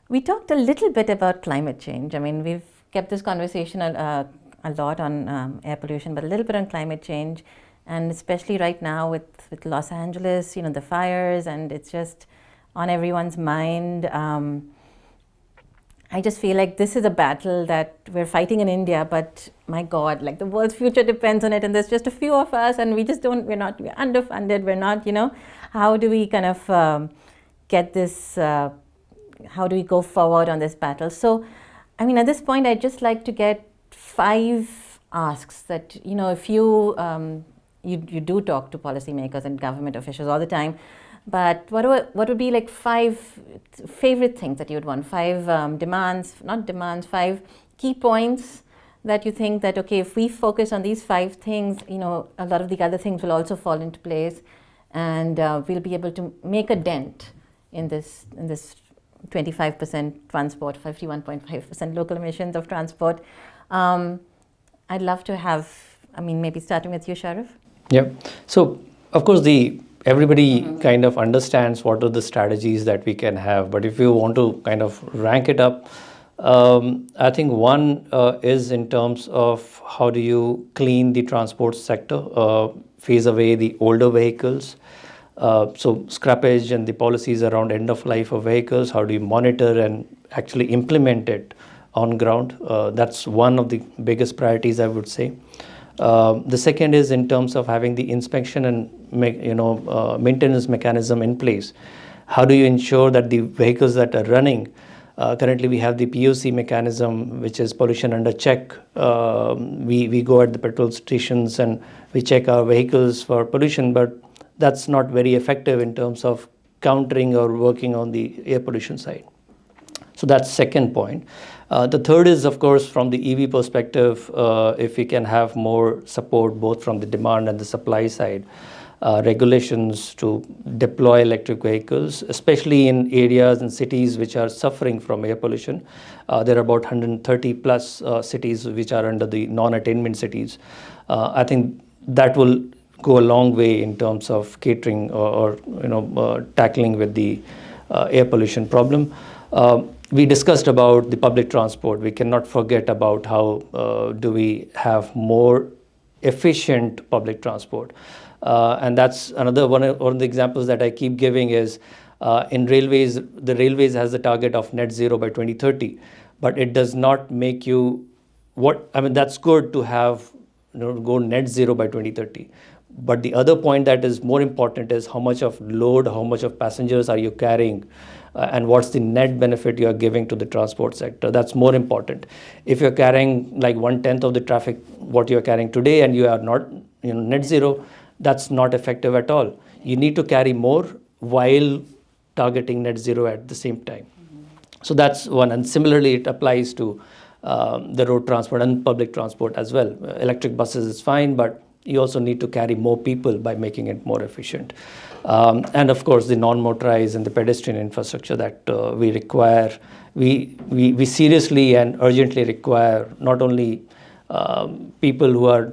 We talked a little bit about climate change. I mean, we've kept this conversation a lot on air pollution, but a little bit on climate change, and especially right now with Los Angeles, the fires, and it's just on everyone's mind. I just feel like this is a battle that we're fighting in India, but my God, like the world's future depends on it, and there's just a few of us, and we're underfunded, we're not, how do we kind of get this, how do we go forward on this battle? So, I mean, at this point, I'd just like to get 5 asks that, if you do talk to policymakers and government officials all the time, but what would be like 5 favorite things that you would want? 5 5 key points that you think that, okay, if we focus on these 5 things, a lot of the other things will also fall into place, and we'll be able to make a dent in this 25% transport, 51.5% local emissions of transport. I'd love to have, maybe starting with you, Sharif. Yeah. So, of course, everybody kind of understands what are the strategies that we can have. But if you want to kind of rank it up, I think one is in terms of how do you clean the transport sector, phase away the older vehicles. So scrappage and the policies around end of life of vehicles, how do you monitor and actually implement it on ground? That's one of the biggest priorities, I would say. The second is in terms of having the inspection and maintenance mechanism in place. How do you ensure that the vehicles that are running, currently we have the POC mechanism, which is pollution under check. We go at the petrol stations and we check our vehicles for pollution, but that's not very effective in terms of countering or working on the air pollution side. So that's second point. The third is, of course, from the EV perspective, if we can have more support both from the demand and the supply side, regulations to deploy electric vehicles, especially in areas and cities which are suffering from air pollution. There are about 130 plus cities which are under the non-attainment cities. I think that will go a long way in terms of catering or tackling with the air pollution problem. We discussed about the public transport. We cannot forget about how do we have more efficient public transport. And that's another one of the examples that I keep giving is in railways, the railways has the target of net zero by 2030, but it does not make you that's good to have, go net zero by 2030. But the other point that is more important is how much of load, how much of passengers are you carrying, and what's the net benefit you are giving to the transport sector. That's more important. If you're carrying like 1/10 of the traffic what you're carrying today and you are not net zero, that's not effective at all. You need to carry more while targeting net zero at the same time. So that's one. And similarly, it applies to the road transport and public transport as well. Electric buses is fine, but you also need to carry more people by making it more efficient. And of course, the non-motorized and the pedestrian infrastructure that we require, we seriously and urgently require not only people who are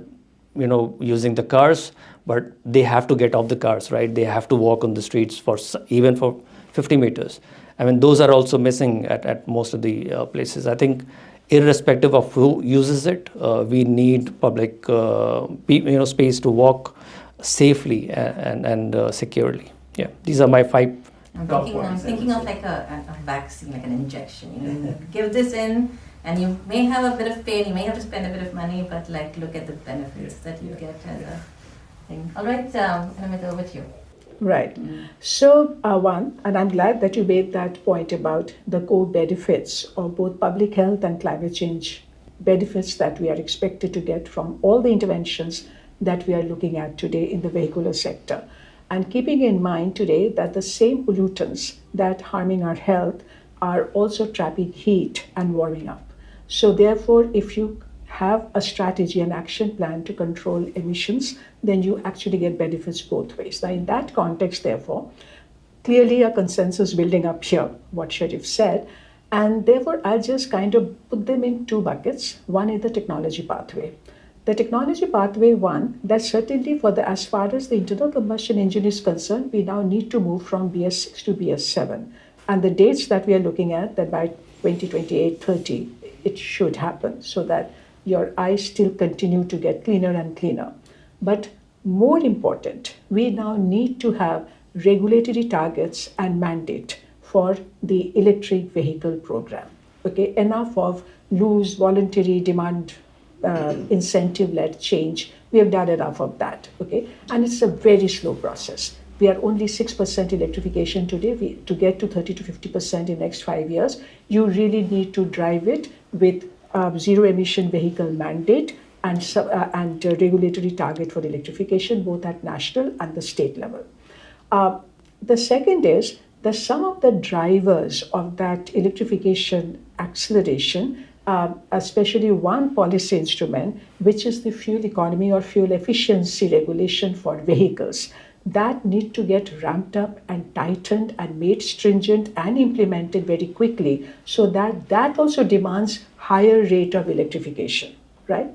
using the cars, but they have to get off the cars, right? They have to walk on the streets even for 50 meters. I mean, those are also missing at most of the places. I think irrespective of who uses it, we need public space to walk safely and securely. Yeah, these are my 5 top points. I'm thinking of like a vaccine, like an injection. You give this in, and you may have a bit of pain. You may have to spend a bit of money, but like look at the benefits that you get as a thing. All right, Anumita, over to you. Right. So, one, and I'm glad that you made that point about the core benefits of both public health and climate change benefits that we are expected to get from all the interventions that we are looking at today in the vehicular sector. And keeping in mind today that the same pollutants that harming our health are also trapping heat and warming up. So therefore, if you have a strategy and action plan to control emissions, then you actually get benefits both ways. Now, in that context, therefore, clearly a consensus building up here, what Sharif said, and therefore I'll just kind of put them in 2 buckets. One is the technology pathway. The technology pathway, one, that certainly as far as the internal combustion engine is concerned, we now need to move from BS6 to BS7. And the dates that we are looking at, that by 2028, 30, it should happen so that your eyes still continue to get cleaner and cleaner. But more important, we now need to have regulatory targets and mandate for the electric vehicle program. Okay, enough of loose voluntary demand incentive-led change. We have done enough of that. Okay, and it's a very slow process. We are only 6% electrification today. To get to 30 to 50% in the next 5 years, you really need to drive it with zero emission vehicle mandate and regulatory target for electrification, both at national and the state level. The second is that some of the drivers of that electrification acceleration, especially one policy instrument, which is the fuel economy or fuel efficiency regulation for vehicles, that need to get ramped up and tightened and made stringent and implemented very quickly, so that also demands higher rate of electrification, right?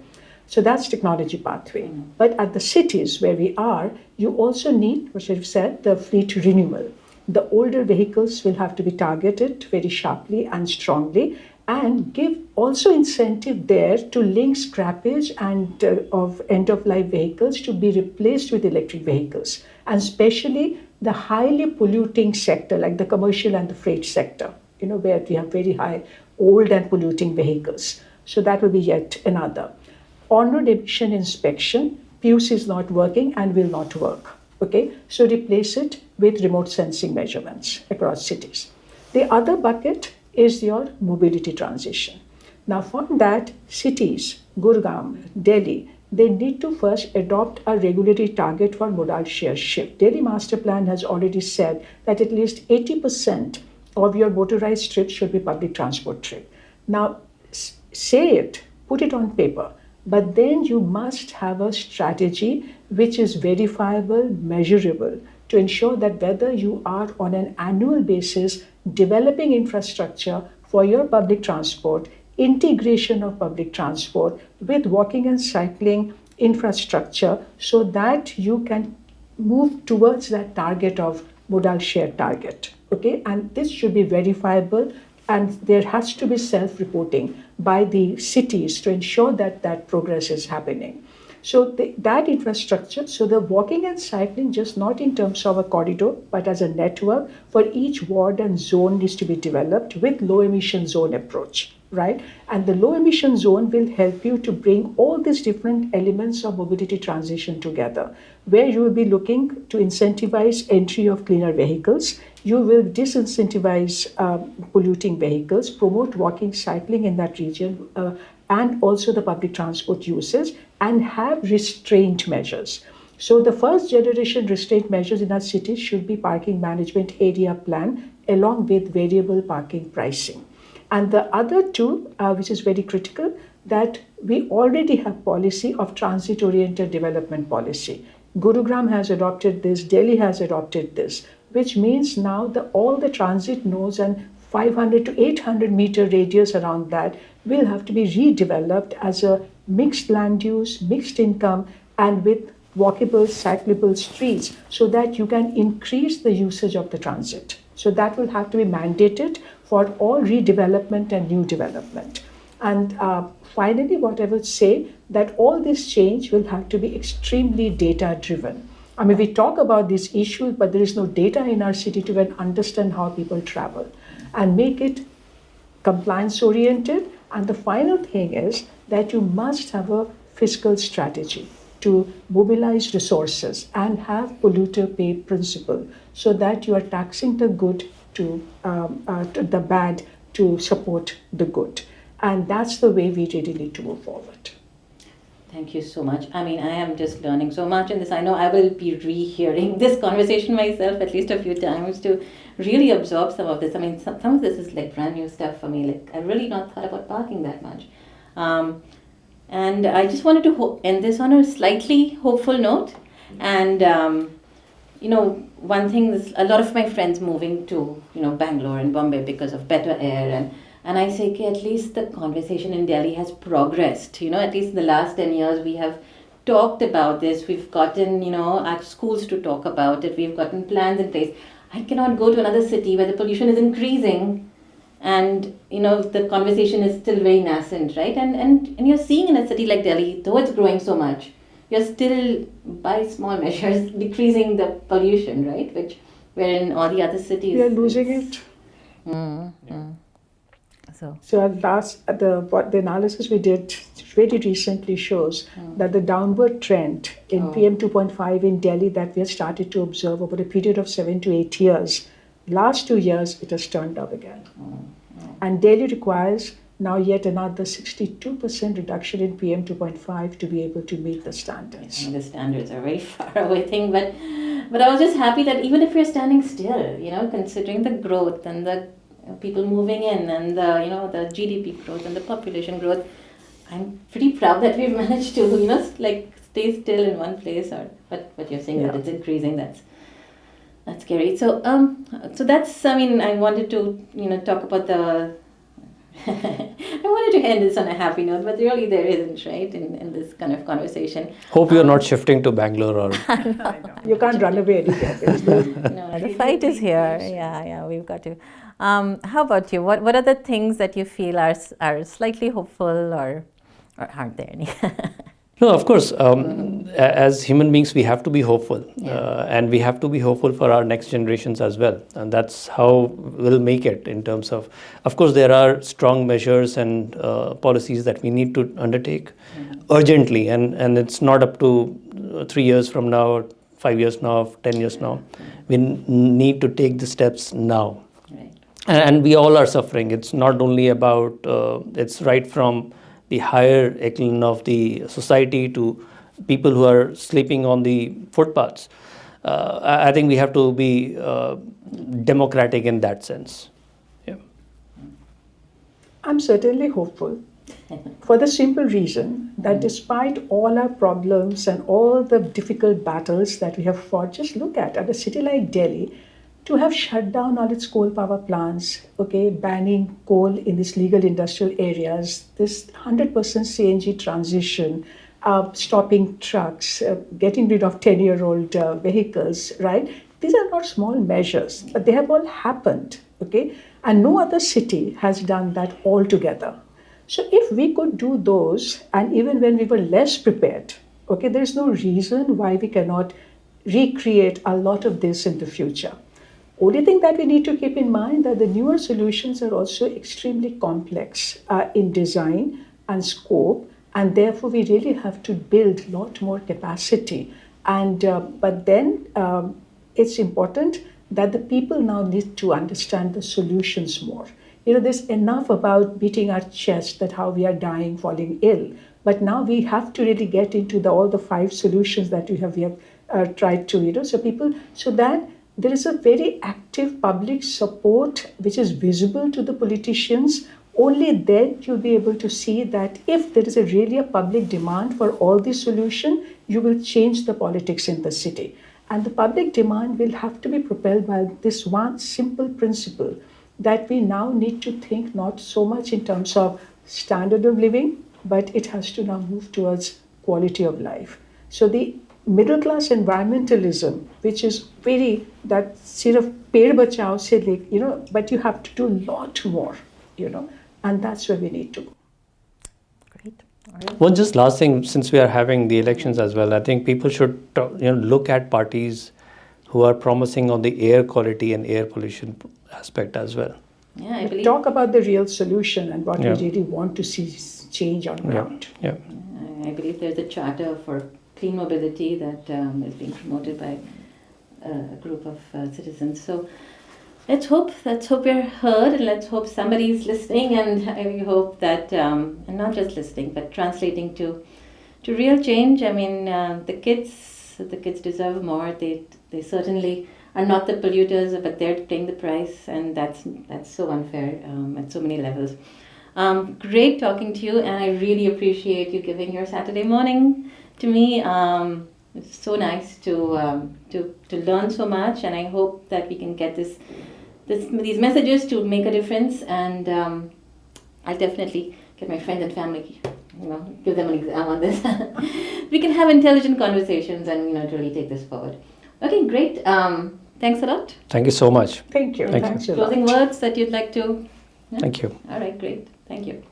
So that's technology pathway. But at the cities where we are, you also need, what Sharif said, the fleet renewal. The older vehicles will have to be targeted very sharply and strongly, and give also incentive there to link scrappage and of end-of-life vehicles to be replaced with electric vehicles, and especially the highly polluting sector like the commercial and the freight sector, where we have very high old and polluting vehicles. So that will be yet another. On-road emission inspection, PUC is not working and will not work. Okay, so replace it with remote sensing measurements across cities. The other bucket is your mobility transition. Now from that, cities, Gurgaon, Delhi, they need to first adopt a regulatory target for modal share shift. Delhi Master Plan has already said that at least 80% of your motorized trips should be public transport trip. Now say it, put it on paper, but then you must have a strategy which is verifiable, measurable, to ensure that whether you are on an annual basis developing infrastructure for your public transport, integration of public transport with walking and cycling infrastructure, so that you can move towards that target of modal share target. Okay, and this should be verifiable, and there has to be self-reporting by the cities to ensure that that progress is happening. So that infrastructure, so the walking and cycling, just not in terms of a corridor, but as a network for each ward and zone needs to be developed with low emission zone approach, right? And the low emission zone will help you to bring all these different elements of mobility transition together, where you will be looking to incentivize entry of cleaner vehicles. You will disincentivize polluting vehicles, promote walking, cycling in that region, and also the public transport uses, and have restraint measures. So the first generation restraint measures in our cities should be parking management area plan along with variable parking pricing. And the other two, which is very critical, that we already have policy of transit-oriented development policy. Gurugram has adopted this, Delhi has adopted this, which means now all the transit nodes and 500 to 800 meter radius around that will have to be redeveloped as a mixed land use, mixed income, and with walkable, cyclable streets so that you can increase the usage of the transit. So that will have to be mandated for all redevelopment and new development. And finally, what I would say that all this change will have to be extremely data driven. I mean, we talk about these issues, but there is no data in our city to even understand how people travel and make it compliance oriented. And the final thing is that you must have a fiscal strategy to mobilize resources and have polluter pay principle so that you are taxing the good to the bad to support the good. And that's the way we really need to move forward. Thank you so much. I mean, I am just learning so much in this. I know I will be rehearing this conversation myself at least a few times to really absorb some of this. I mean, some of this is like brand new stuff for me. Like, I really not thought about parking that much. And I just wanted to end this on a slightly hopeful note. And, one thing is a lot of my friends moving to, Bangalore and Bombay because of better air. And I say, okay, at least the conversation in Delhi has progressed. At least in the last 10 years, we have talked about this. We've gotten, our schools to talk about it. We've gotten plans in place. I cannot go to another city where the pollution is increasing and, the conversation is still very nascent, right? And you're seeing in a city like Delhi, though it's growing so much, you're still, by small measures, decreasing the pollution, right? Where in all the other cities... We are losing it. So the analysis we did very recently shows that the downward trend in PM 2.5 in Delhi that we have started to observe over a period of 7 to 8 years, last 2 years it has turned up again. And Delhi requires now yet another 62% reduction in PM 2.5 to be able to meet the standards. The standards are a very far away thing, but I was just happy that even if we're standing still, considering the growth and the people moving in and the GDP growth and the population growth, I'm pretty proud that we've managed to stay still in one place. But you're saying that it's increasing. That's scary. So that's, I wanted to talk about the I wanted to end this on a happy note, but really there isn't, right, in this kind of conversation. Hope you're not shifting to Bangalore or... You can't run away anywhere. No, the fight is here. Yeah, we've got to. How about you? What are the things that you feel are slightly hopeful or aren't there any? No, of course, as human beings, we have to be hopeful and we have to be hopeful for our next generations as well. And that's how we'll make it in terms of course, there are strong measures and policies that we need to undertake urgently. And it's not up to 3 years from now, or 5 years now, 10 years now. We need to take the steps now. Right. And we all are suffering. It's not only about, it's right from the higher echelon of the society to people who are sleeping on the footpaths. I think we have to be democratic in that sense. Yeah. I'm certainly hopeful for the simple reason that despite all our problems and all the difficult battles that we have fought, just look at a city like Delhi, to have shut down all its coal power plants, banning coal in these legal industrial areas, this 100% CNG transition, stopping trucks, getting rid of 10-year-old vehicles, right? These are not small measures, but they have all happened, okay? And no other city has done that altogether. So if we could do those, and even when we were less prepared, okay, there's no reason why we cannot recreate a lot of this in the future. Only thing that we need to keep in mind that the newer solutions are also extremely complex in design and scope, and therefore we really have to build a lot more capacity. And but then it's important that the people now need to understand the solutions more. You know, there's enough about beating our chest that how we are dying, falling ill, but now we have to really get into all the 5 solutions that we have tried to, so people, so that there is a very active public support which is visible to the politicians. Only then you'll be able to see that if there is really a public demand for all these solutions, you will change the politics in the city. And the public demand will have to be propelled by this one simple principle, that we now need to think not so much in terms of standard of living, but it has to now move towards quality of life. So the middle class environmentalism, which is very that sort of ped bachao se, but you have to do a lot more, and that's where we need to go. Great. All right. One just last thing, since we are having the elections as well, I think people should look at parties who are promising on the air quality and air pollution aspect as well. Yeah, I believe. Talk about the real solution and what we really want to see change on ground. Yeah. I believe there's a charter for clean mobility that is being promoted by a group of citizens. So let's hope we're heard, and let's hope somebody's listening, and I hope that, and not just listening, but translating to real change. I mean, the kids deserve more. They certainly are not the polluters, but they're paying the price, and that's so unfair at so many levels. Great talking to you, and I really appreciate you giving your Saturday morning to me. It's so nice to learn so much, and I hope that we can get these messages to make a difference. And I'll definitely get my friends and family, give them an exam on this. We can have intelligent conversations and really take this forward. Okay, great. Thanks a lot. Thank you so much. Thank you. Thanks a lot. Closing words that you'd like to? Thank you. All right, great. Thank you.